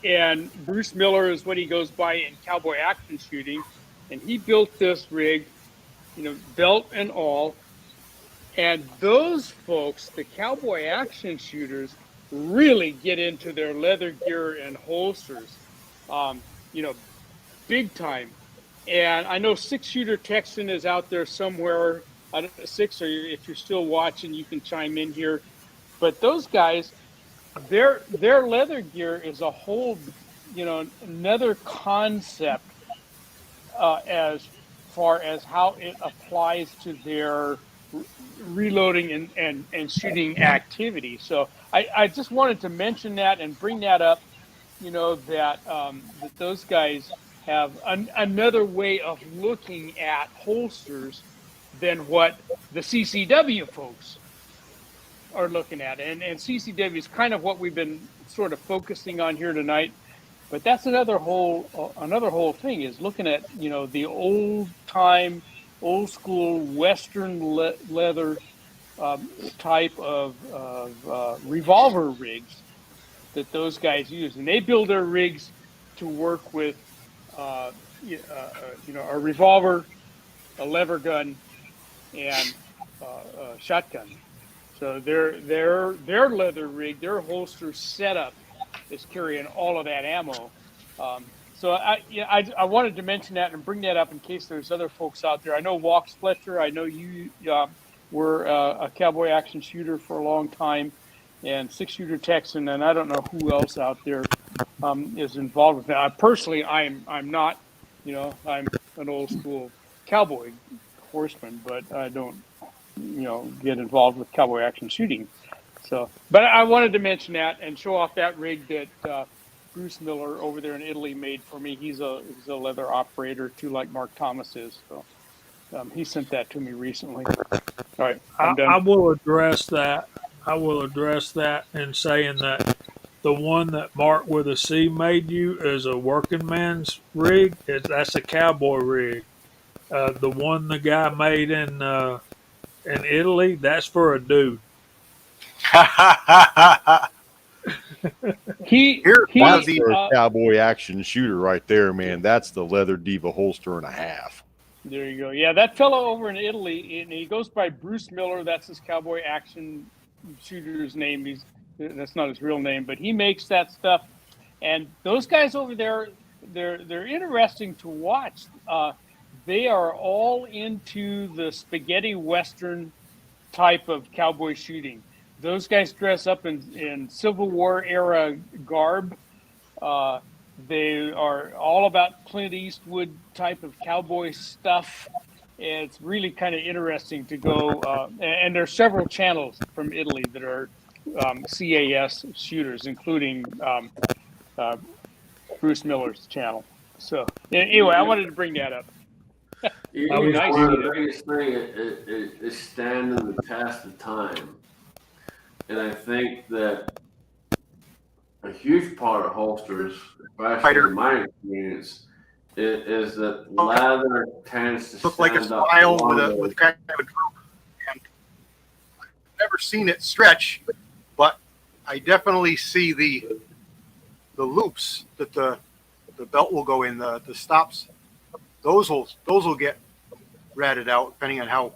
And Bruce Miller is what he goes by in cowboy action shooting, and he built this rig, belt and all. And those folks, the cowboy action shooters, really get into their leather gear and holsters, big time. And I know 6-Shooter Texan is out there somewhere. I don't know, 6, or if you're still watching, you can chime in here. But those guys, their leather gear is a whole, another concept as far as how it applies to their reloading and shooting activity. So I just wanted to mention that and bring that up, that those guys have another way of looking at holsters than what the CCW folks are looking at. And CCW is kind of what we've been sort of focusing on here tonight. But that's another whole thing, is looking at, the old school Western leather type of revolver rigs that those guys use, and they build their rigs to work with, a revolver, a lever gun, and a shotgun. So their leather rig, their holster setup is carrying all of that ammo. So I wanted to mention that and bring that up in case there's other folks out there. I know Walks Fletcher. I know you were a cowboy action shooter for a long time, and 6-Shooter Texan, and I don't know who else out there is involved with that. Personally, I'm not. I'm an old school cowboy horseman, but I don't get involved with cowboy action shooting. So, but I wanted to mention that and show off that rig that Bruce Miller over there in Italy made for me. He's a leather operator too, like Mark Thomas is. So he sent that to me recently. All right, I'm done. I will address that. I will address that in saying that the one that Mark with a C made you is a working man's rig. That's a cowboy rig. The one the guy made in Italy, that's for a dude. He One of That's the for a Cowboy action shooter right there, man. That's the Leather Diva holster and a half. There you go. Yeah, that fellow over in Italy, and he goes by Bruce Miller. That's his cowboy action shooter's name. That's not his real name, but he makes that stuff. And those guys over there, they're interesting to watch. They are all into the spaghetti western type of cowboy shooting. Those guys dress up in Civil War era garb. They are all about Clint Eastwood type of cowboy stuff. It's really kind of interesting to go. And there's several channels from Italy that are CAS shooters, including uh, Bruce Miller's channel. So anyway, I wanted to bring that up. You I know, was Nice one of seeing the it. biggest thing is standing the test of time. And I think that a huge part of holsters, especially in my experience, is that leather tends to look like a stand up smile longer. with kind of a droop. And I've never seen it stretch, but I definitely see the loops that the belt will go in, the stops. Those will get ratted out depending on how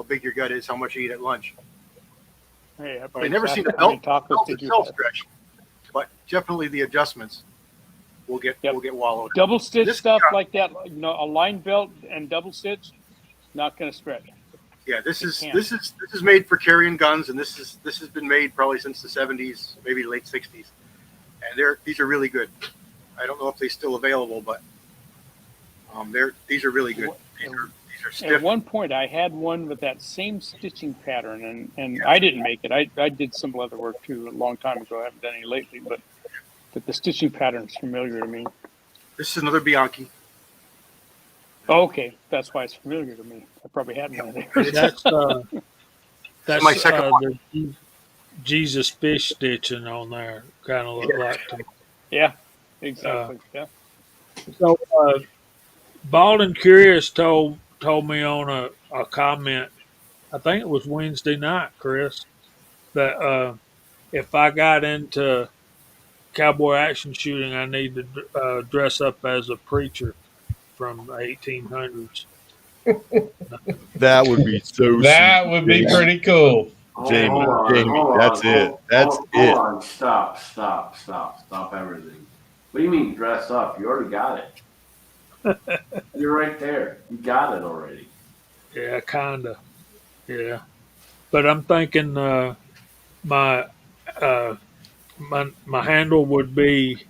big your gut is, how much you eat at lunch. Hey, But I never seen the how many belt tacos did you itself have? stretch, but definitely the adjustments will get wallowed. Double stitch This stuff guy- like that, a line belt and double stitch, not going to stretch. Yeah, this It is can't. this is made for carrying guns, and this has been made probably since the 70s, maybe late 60s, and these are really good. I don't know if they're still available, but these are really good. These are stiff. At one point, I had one with that same stitching pattern, and I didn't make it. I did some leather work too a long time ago. I haven't done any lately, but the stitching pattern is familiar to me. This is another Bianchi. Oh, okay, that's why it's familiar to me. I probably had one of theirs. That's my second one. the Jesus fish stitching on there. Kind of look like to me. Yeah, exactly. Yeah. So Bald and Curious told me on a comment, I think it was Wednesday night, Chris, that if I got into cowboy action shooting, I need to dress up as a preacher from the 1800s. That would be so That sweet, would be Jamie. pretty cool. Jamie, that's it. That's hold it. on. Stop everything. What do you mean dress up? You already got it. You're right there. You got it already. Yeah, kinda. Yeah, but I'm thinking my my handle would be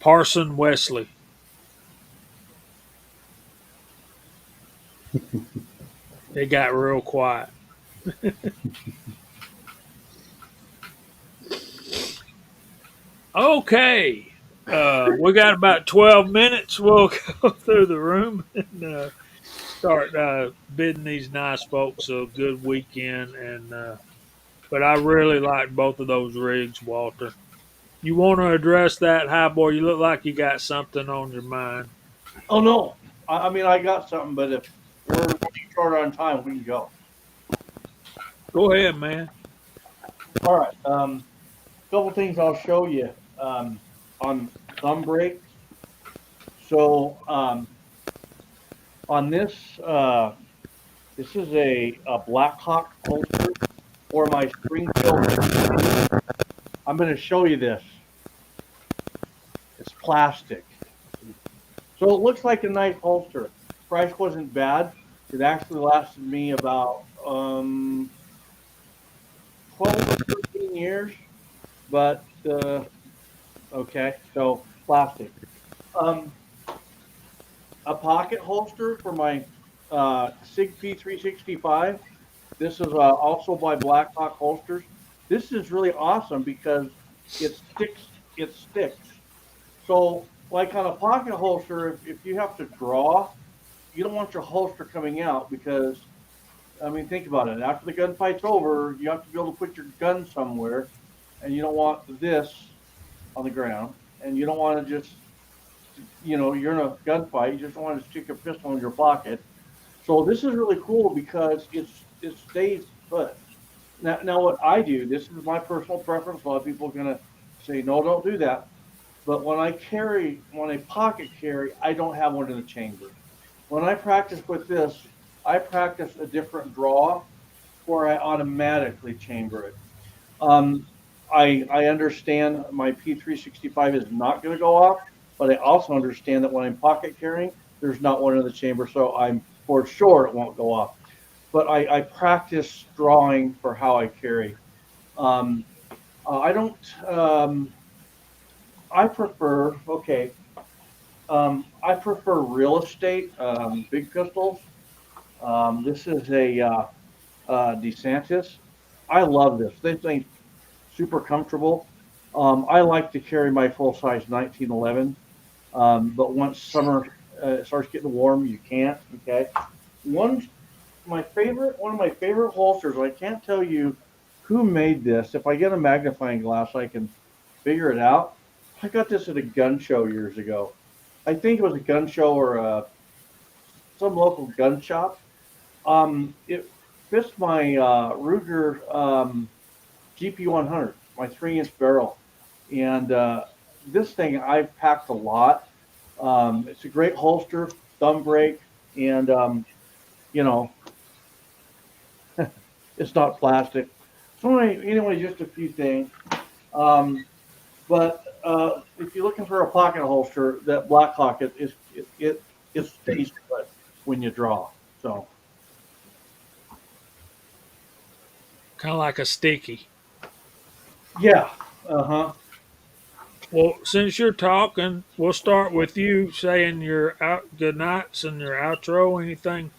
Parson Wesley. It got real quiet. Okay. We got about 12 minutes. We'll go through the room and start bidding these nice folks a good weekend. And but I really like both of those rigs, Walter. You want to address that, Highboy? You look like you got something on your mind. Oh no, I mean I got something, but if we're running short on time, we can go. Go ahead, man. All right. Couple things I'll show you on thumb brakes. So on this, this is a Blackhawk holster for my Springfield. I'm going to show you this. It's plastic. So it looks like a nice holster. Price wasn't bad. It actually lasted me about 12 or 13 years. But okay, so plastic. A pocket holster for my SIG P365. This is also by Blackhawk Holsters. This is really awesome because it sticks. It sticks. So, like on a pocket holster, if you have to draw, you don't want your holster coming out because, I mean, think about it. After the gunfight's over, you have to be able to put your gun somewhere, and you don't want this on the ground, and you don't want to just, you're in a gunfight. You just don't want to stick your pistol in your pocket. So this is really cool because it stays put. Now what I do, this is my personal preference. A lot of people are gonna say, no, don't do that. But when I pocket carry, I don't have one in the chamber. When I practice with this, I practice a different draw where I automatically chamber it. Um, I understand my P365 is not going to go off, but I also understand that when I'm pocket carrying, there's not one in the chamber, so I'm for sure it won't go off. But I practice drawing for how I carry. Um, I don't. I prefer okay. I prefer real estate, big pistols. This is a DeSantis. I love this. This thing's super comfortable. I like to carry my full size 1911, but once summer starts getting warm, you can't. Okay. One, one of my favorite holsters. I can't tell you who made this. If I get a magnifying glass, I can figure it out. I got this at a gun show years ago. I think it was a gun show or some local gun shop. It fits my Ruger GP 100, my 3-inch barrel, and this thing I've packed a lot. It's a great holster, thumb brake, and you know it's not plastic. So anyway, just a few things. Um, but if you're looking for a pocket holster, that Blackhawk it stays put when you draw. So Kind of like a sticky. yeah, uh-huh. Well, since you're talking, we'll start with you saying your good nights and your outro. Anything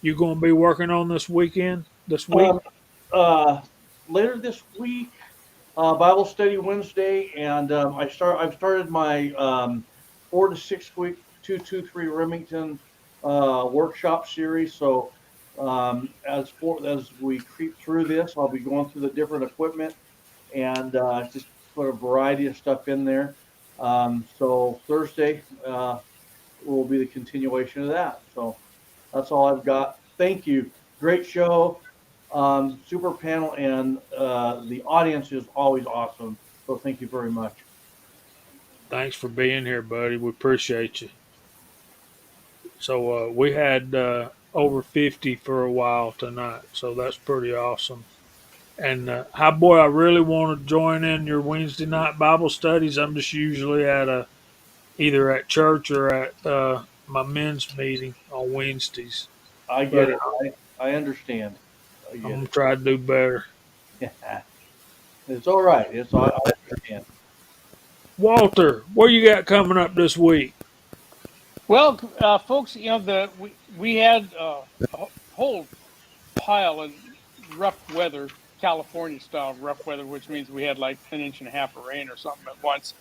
you going to be working on this weekend, this week? Um, Later this week, Bible study Wednesday, and I've started my 4 to 6 week 223 Remington workshop series. So as we creep through this, I'll be going through the different equipment and just put a variety of stuff in there. So Thursday will be the continuation of that. So that's all I've got. Thank you. Great show. Super panel, and the audience is always awesome. So thank you very much. Thanks for being here, buddy. We appreciate you. So we had over 50 for a while tonight, so that's pretty awesome. And hi, boy, I really want to join in your Wednesday night Bible studies. I'm just usually at either at church or at my men's meeting on Wednesdays. I But get it. I understand. I I'm get gonna try to do better. it. It's all right. I understand. Walter, what you got coming up this week? Well, folks, we had a whole pile of rough weather, California style rough weather, which means we had like an inch and a half of rain or something at once.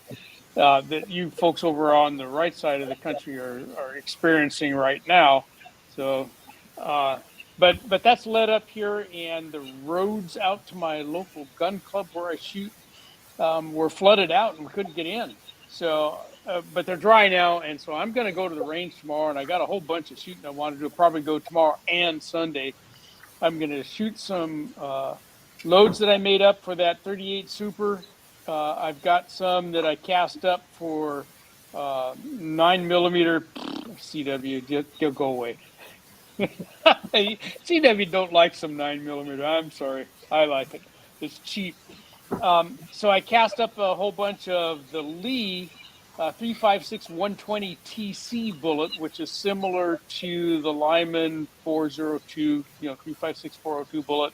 That you folks over on the right side of the country are experiencing right now. So, uh, but that's led up here, and the roads out to my local gun club where I shoot were flooded out and we couldn't get in. So, but they're dry now, and so I'm going to go to the range tomorrow, and I got a whole bunch of shooting I want to do. Probably go tomorrow and Sunday. I'm going to shoot some loads that I made up for that 38 Super. I've got some that I cast up for 9mm CW. You'll go away. CW don't like some 9mm. I'm sorry. I like it. It's cheap. So I cast up a whole bunch of the Lee 356 120 TC bullet, which is similar to the Lyman 402, 356 402 bullet.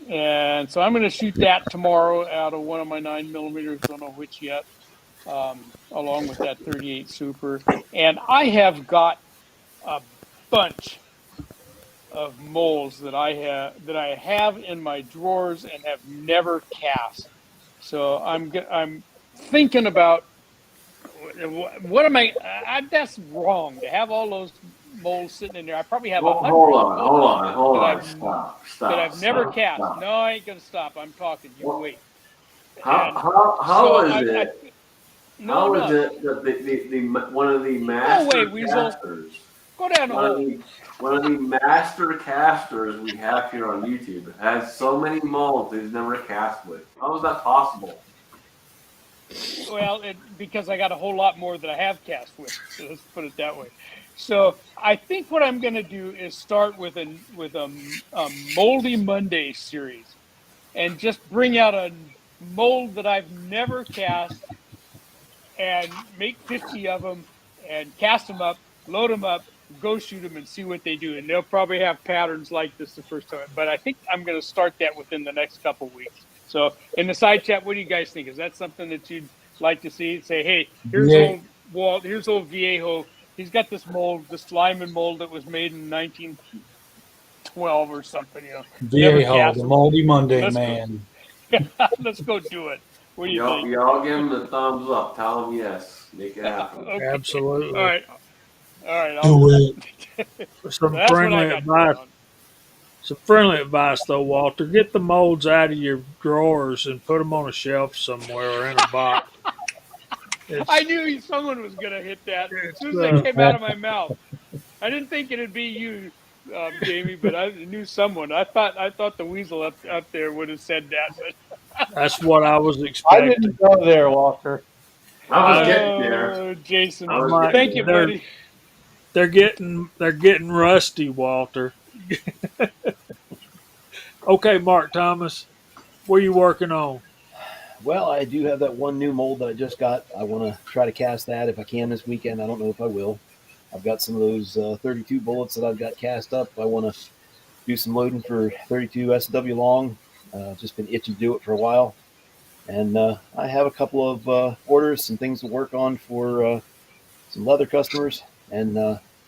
And so I'm going to shoot that tomorrow out of one of my 9mm, don't know which yet, along with that 38 Super. And I have got a bunch of molds that I have in my drawers and have never cast. So I'm thinking about what am that's wrong to have all those molds sitting in there. I probably have Hold 100 on, hold total on, hold that on. Stop, I've never stop, cast. stop. No, I ain't gonna stop. I'm talking. You Well, wait. how And how so how is I it? no How is no it that the one of the go away, master Weasel. casters, Go down the one of hole. the one of the master casters we have here on YouTube has so many molds he's never cast with? How is that possible? Well, because I got a whole lot more that I have cast with. Let's put it that way. So I think what I'm going to do is start with a Moldy Monday series, and just bring out a mold that I've never cast, and make 50 of them, and cast them up, load them up, go shoot them, and see what they do. And they'll probably have patterns like this the first time. But I think I'm going to start that within the next couple weeks. So in the side chat, what do you guys think? Is that something that you'd like to see? Say, hey, here's Yeah, old Walt, here's old Viejo. He's got this mold, this Lyman mold that was made in 1912 or something. Never Viejo, cast the them. Moldy Monday Let's go. man. Let's go do it. What do you Y'all, think? y'all give him the thumbs up. Tell him yes. Make it happen. Okay. All Absolutely. right. All right. Do it. Some That's what I friendly got going advice. on. Some friendly advice, though, Walter. Get the molds out of your drawers and put them on a shelf somewhere or in a box. I It's knew someone was going to hit that as it's soon as that came out of my mouth. I didn't think it'd be you, Jamie, but I knew someone. I thought the weasel up there would have said that, that's what I was I didn't expecting. go there, Walter. I was I getting there. Jason, I was might getting thank you, there. buddy. they're getting rusty, Walter. Okay, Mark Thomas, what are you working on? Well, I do have that one new mold that I just got. I want to try to cast that if I can this weekend. I don't know if I will. I've got some of those 32 bullets that I've got cast up. I want to do some loading for 32 SW long. Just been itching to do it for a while. And I have a couple of orders, some things to work on for some leather customers. And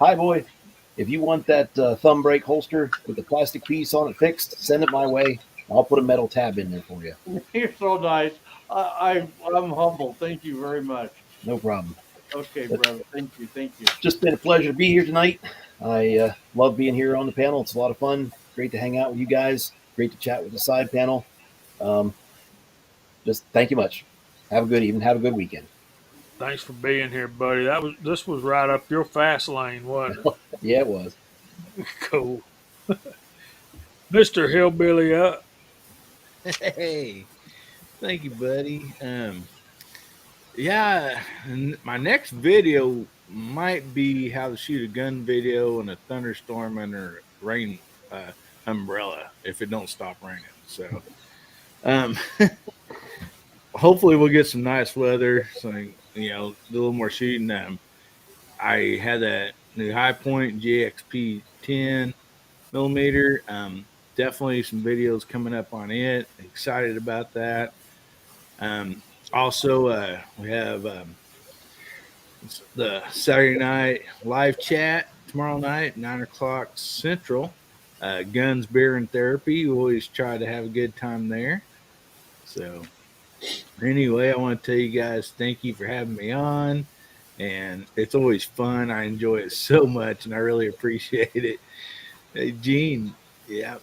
hi, boy, if you want that thumb brake holster with the plastic piece on it fixed, send it my way. I'll put a metal tab in there for you. You're so nice. I'm humble. Thank you very much. No problem. Okay, But brother. Thank you. Thank you. just been a pleasure to be here tonight. I love being here on the panel. It's a lot of fun. Great to hang out with you guys. Great to chat with the side panel. Um, just thank you much. Have a good evening. Have a good weekend. Thanks for being here, buddy. This was right up your fast lane, wasn't Yeah, it was. it? Cool. Mr. Hillbilly up. Hey, thank you, buddy. Yeah, my next video might be how to shoot a gun video in a thunderstorm under a rain umbrella if it don't stop raining. So, um, hopefully we'll get some nice weather. So do a little more shooting. I had that new High Point GXP 10 millimeter. Definitely some videos coming up on it. Excited about that. Also, we have the Saturday night live chat tomorrow night, 9 o'clock Central. Guns, beer, and therapy. We always try to have a good time there. So, anyway, I want to tell you guys thank you for having me on. And it's always fun. I enjoy it so much, and I really appreciate it. Hey, Gene, yeah,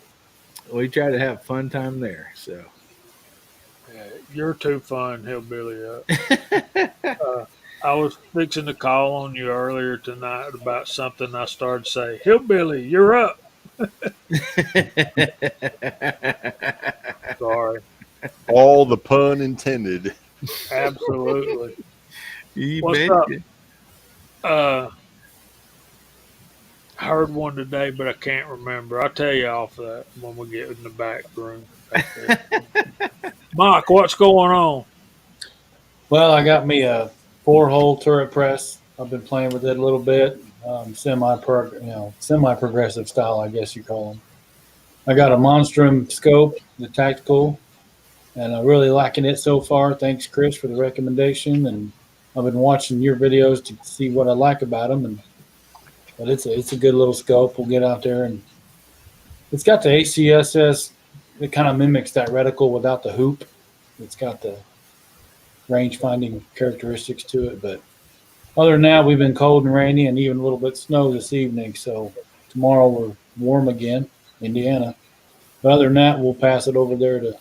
we try to have fun time there. So, You're too fun, Hillbilly up. I was fixing to call on you earlier tonight about something I started to say. Hillbilly, you're up. Sorry. All the pun intended. Absolutely. you What's bet up? you. I heard one today, but I can't remember. I'll tell you off that when we get in the back room. Back there. Mike, what's going on? Well, I got me a 4-hole turret press. I've been playing with it a little bit, semi-progressive style, I guess you call them. I got a Monstrum scope, the tactical, and I'm really liking it so far. Thanks, Chris, for the recommendation. And I've been watching your videos to see what I like about them. But it's a good little scope. We'll get out there and It's got the ACSS. It kind of mimics that reticle without the hoop. It's got the range finding characteristics to it. But other than that, we've been cold and rainy and even a little bit snow this evening. So tomorrow we're warm again, Indiana. But other than that, we'll pass it over there to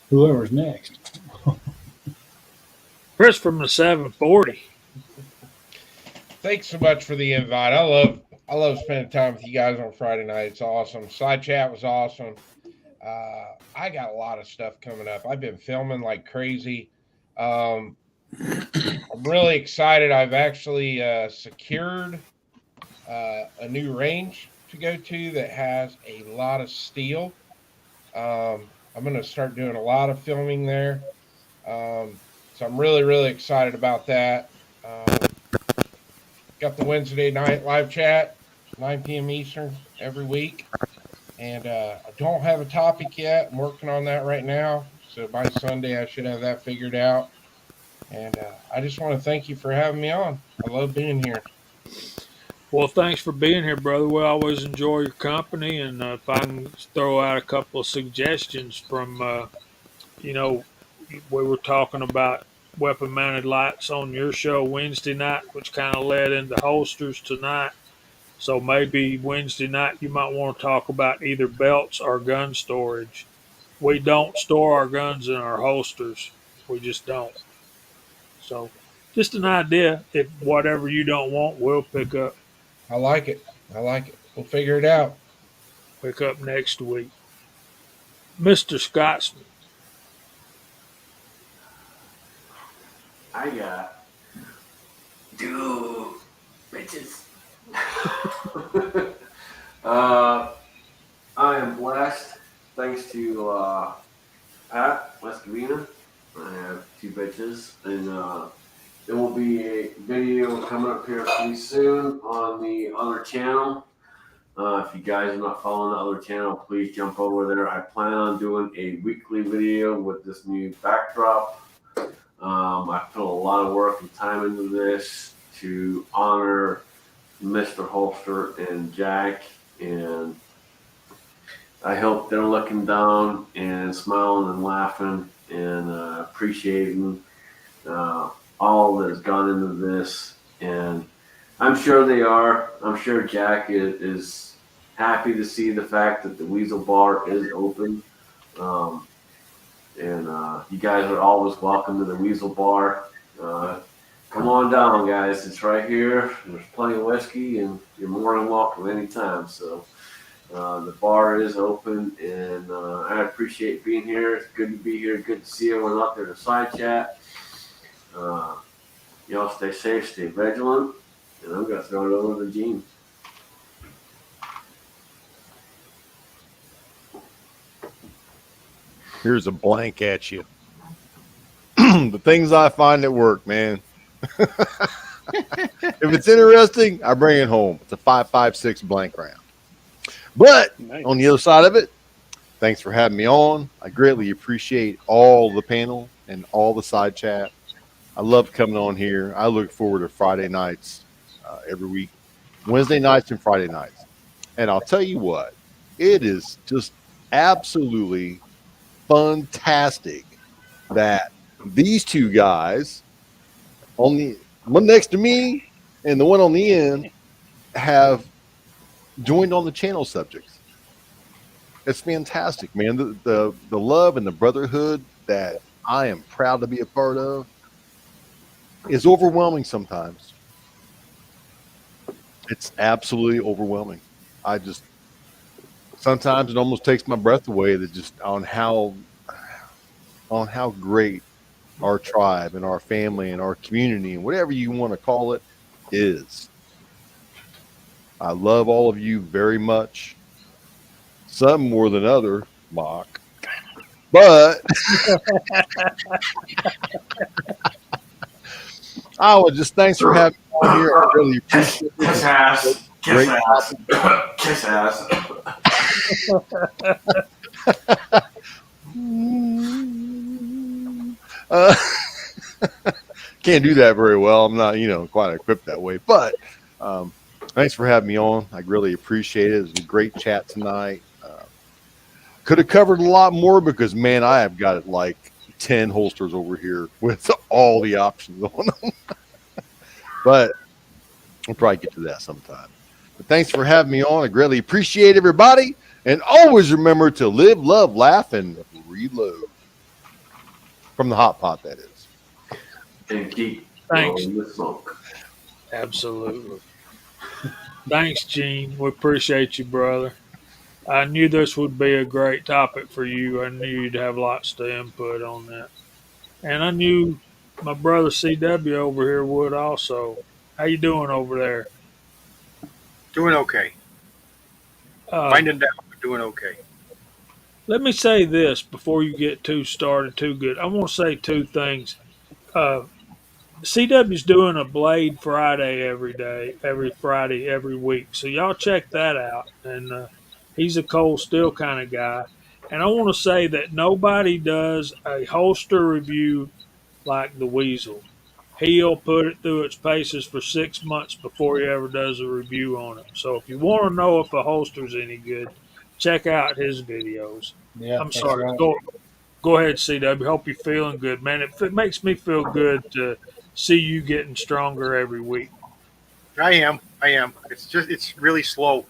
whoever's next. Chris from the 740. Thanks so much for the invite. I love spending time with you guys on Friday night. It's awesome. Side chat was awesome. I got a lot of stuff coming up. I've been filming like crazy. I'm really excited. I've actually secured a new range to go to that has a lot of steel. I'm going to start doing a lot of filming there. So I'm really, really excited about that. Got the Wednesday night live chat, 9 p.m. Eastern every week. And I don't have a topic yet. I'm working on that right now. So by Sunday, I should have that figured out. And I just want to thank you for having me on. I love being here. Well, thanks for being here, brother. We always enjoy your company. And if I can throw out a couple of suggestions from, we were talking about weapon mounted lights on your show Wednesday night, which kind of led into holsters tonight. So maybe Wednesday night you might want to talk about either belts or gun storage. We don't store our guns in our holsters. We just don't. So just an idea. If whatever you don't want, we'll pick up. I like it. I like it. We'll figure it out. Pick up next week. Mr. Scotsman. I got two bitches. I am blessed thanks to Pat Lescavina. I have two bitches, and there will be a video coming up here pretty soon on the other channel. If you guys are not following the other channel, please jump over there. I plan on doing a weekly video with this new backdrop. I put a lot of work and time into this to honor Mr. Holster and Jack, and I hope they're looking down and smiling and laughing and appreciating all that has gone into this. And I'm sure they are. I'm sure Jack is happy to see the fact that the Weasel Bar is open. You guys are always welcome to the Weasel Bar. Come on down, guys. It's right here. There's plenty of whiskey, and you're more than welcome anytime. So the bar is open, and I appreciate being here. It's good to be here. Good to see everyone out there to side chat. Y'all stay safe, stay vigilant, and I'm going to throw it over to Gene. Here's a blank at you. The things I find at work, man. If it's interesting, I bring it home. It's a 5.56 blank round. But Nice. on the other side of it, thanks for having me on. I greatly appreciate all the panel and all the side chat. I love coming on here. I look forward to Friday nights every week, Wednesday nights and Friday nights. And I'll tell you what, it is just absolutely fantastic that these two guys, on the one next to me and the one on the end, have joined on the channel subjects. It's fantastic, man. The love and the brotherhood that I am proud to be a part of is overwhelming sometimes. It's absolutely overwhelming. Sometimes it almost takes my breath away that just on how great our tribe and our family and our community and whatever you want to call it is. I love all of you very much. Some more than other, Mock. But I would just thanks for having me on here. I really appreciate it. Kiss ass. Kiss ass. Kiss ass. Can't do that very well. I'm not, quite equipped that way. But Thanks for having me on. I really appreciate it. It was a great chat tonight. Could have covered a lot more because, man, I have got like 10 holsters over here with all the options on them. But we'll probably get to that sometime. But thanks for having me on. I greatly appreciate everybody. And always remember to live, love, laugh, and reload. From the hot pot, that is. And keep Thanks. blowing the smoke. Absolutely. Thanks, Gene. We appreciate you, brother. I knew this would be a great topic for you. I knew you'd have lots to input on that. And I knew my brother CW over here would also. How you doing over there? Doing okay. Finding out, but doing okay. Let me say this before you get too started too good. I want to say two things. CW's doing a Blade Friday every day, every Friday, every week. So y'all check that out. And he's a cold steel kind of guy. And I want to say that nobody does a holster review like the Weasel. He'll put it through its paces for 6 months before he ever does a review on it. So if you want to know if a holster's any good, check out his videos. Yeah, I'm that's sorry. right. Go ahead, CW. Hope you're feeling good, man. It makes me feel good to see you getting stronger every week. I am. It's really slow.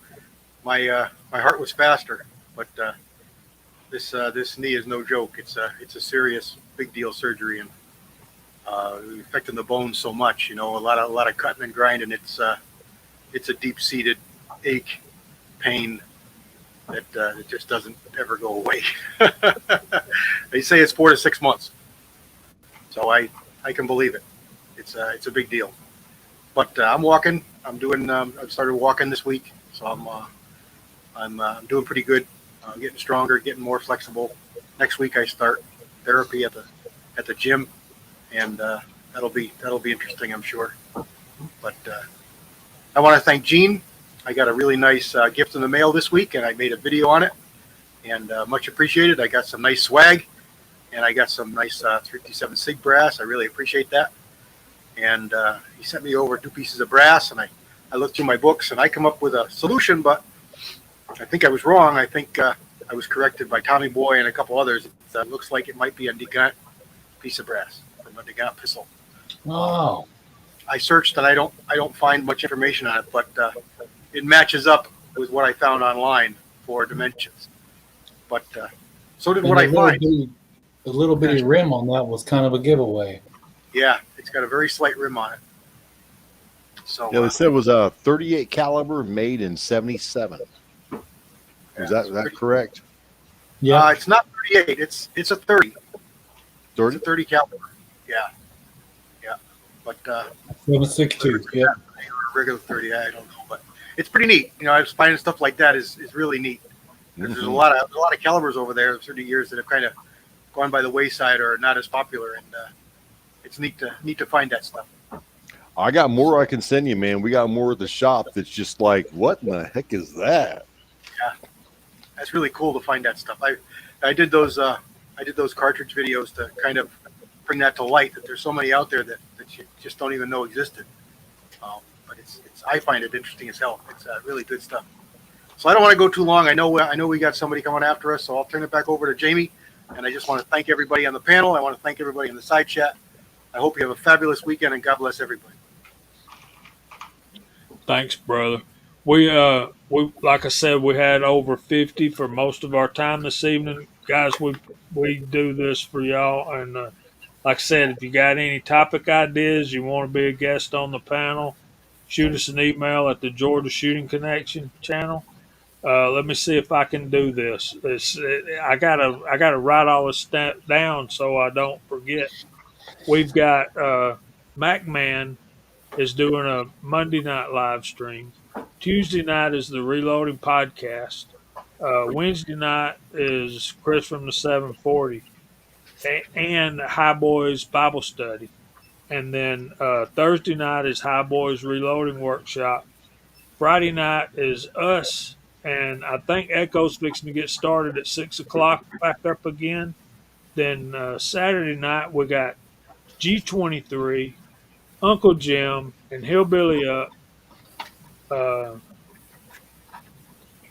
My heart was faster, but this knee is no joke. It's a serious, big deal surgery, and affecting the bones so much. You know, a lot of cutting and grinding. It's a deep seated ache, pain that it just doesn't ever go away. They say it's 4 to 6 months, so I can believe it. It's a big deal. But I'm walking. I'm doing. I've started walking this week, so I'm doing pretty good. Getting stronger, getting more flexible. Next week I start therapy at the gym, and that'll be interesting, I'm sure. But I want to thank Gene. I got a really nice gift in the mail this week, and I made a video on it, and much appreciated. I got some nice swag, and I got some nice 357 Sig brass. I really appreciate that. And he sent me over 2 pieces of brass, and I looked through my books, and I come up with a solution, but I think I was wrong. I think I was corrected by Tommy Boy and a couple others. It looks like it might be a Nagant piece of brass from a Nagant pistol. Oh, I searched and I don't find much information on it, but it matches up with what I found online for dimensions. But so did and what I find. The little bitty rim on that was kind of a giveaway. Yeah, it's got a very slight rim on it. So Yeah, they said it was a 38 caliber made in 77. Is that correct? Yeah, it's not 38. It's a 30. 30? It's a 30 caliber. Yeah. But 7.62. Yeah. regular 30. I don't know, but it's pretty neat. You know, I was finding stuff like that is really neat. There's a lot of calibers over there through the years that have kind of gone by the wayside or are not as popular, and it's neat to find that stuff. I got more I can send you, man. We got more at the shop that's just like, what in the heck is that? Yeah, that's really cool to find that stuff. I did those cartridge videos to kind of bring that to light, that there's so many out there that you just don't even know existed. But I find it interesting as hell. It's really good stuff. So I don't want to go too long. I know we got somebody coming after us, so I'll turn it back over to Jamie. And I just want to thank everybody on the panel. I want to thank everybody in the side chat. I hope you have a fabulous weekend, and God bless everybody. Thanks, brother. We like I said, we had over 50 for most of our time this evening, guys. We do this for y'all, and like I said, if you got any topic ideas, you want to be a guest on the panel, shoot us an email at the Georgia Shooting Connection channel. Let me see if I can do this. I gotta write all this down so I don't forget. We've got MacMan is doing a Monday night live stream. Tuesday night is the Reloading podcast. Wednesday night is Chris from the 740 and High Boys Bible study. And then Thursday night is High Boys Reloading Workshop. Friday night is us, and I think Echo's fixing to get started at 6 o'clock back up again. Then Saturday night we got G23, Uncle Jim, and Hillbilly Up. Uh,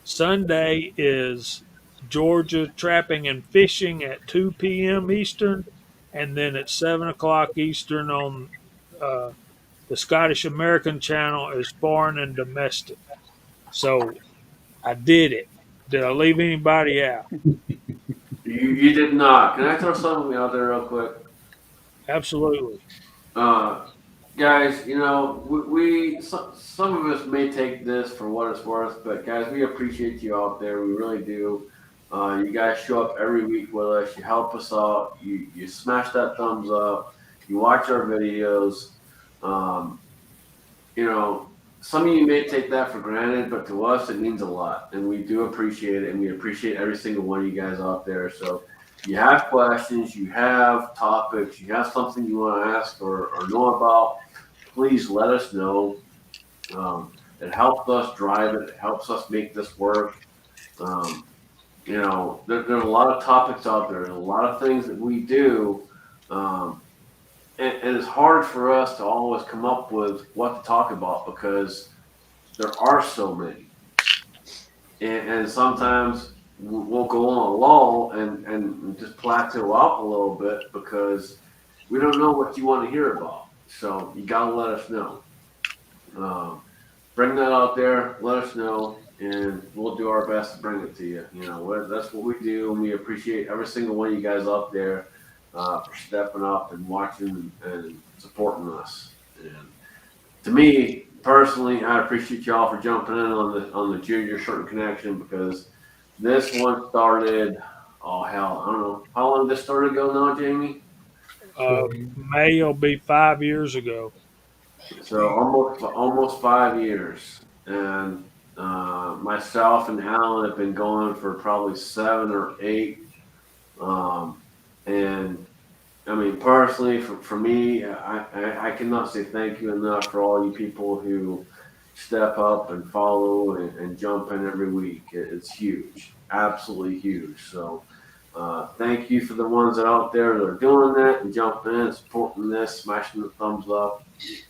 Sunday is Georgia trapping and fishing at 2 p.m. Eastern, and then at 7 o'clock Eastern on uh, the Scottish American channel is foreign and domestic. So I did it. Did I leave anybody out? You did not. Can I throw something out there real quick? Absolutely. Uh, guys, some of us may take this for what it's worth, but guys, we appreciate you out there. We really do. You guys show up every week with us. You help us out. You smash that thumbs up. You watch our videos. Um, you know, some of you may take that for granted, but to us, it means a lot, and we do appreciate it, and we appreciate every single one of you guys out there. So, you have questions, you have topics, you have something you want to ask or know about, please let us know. It helps us drive it. It helps us make this work. There's a lot of topics out there, and a lot of things that we do. Um, and it's hard for us to always come up with what to talk about because there are so many. And sometimes we'll go on a lull and just plateau out a little bit because we don't know what you want to hear about. So you got to let us know. Bring that out there, let us know, and we'll do our best to bring it to you. That's what we do, and we appreciate every single one of you guys out there for stepping up and watching and supporting us. And to me personally, I appreciate y'all for jumping in on the Junior Shortened Connection because this one started. Oh hell, I don't know how long this started ago now, Jamie. May will be 5 years ago. So almost 5 years, and myself and Alan have been going for probably 7 or 8. And I mean, personally, for me, I cannot say thank you enough for all you people who step up and follow and jump in every week. It's huge, absolutely huge. So thank you for the ones that are out there that are doing that and jumping in, supporting this, smashing the thumbs up,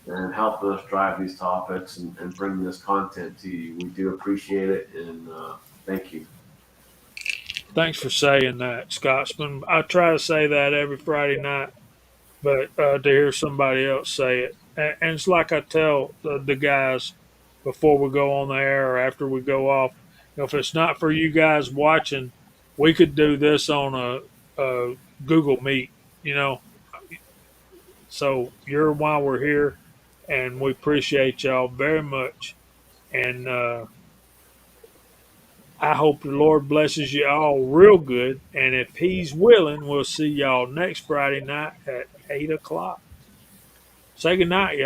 and helping us drive these topics and bring this content to you. We do appreciate it, and thank you. Thanks for saying that, Scotsman. I try to say that every Friday night, but to hear somebody else say it, and it's like I tell the guys before we go on the air or after we go off. If it's not for you guys watching, we could do this on a Google Meet. You know, so you're why we're here, and we appreciate y'all very much. And I hope the Lord blesses you all real good. And if He's willing, we'll see y'all next Friday night at 8 o'clock. Say good night, y'all.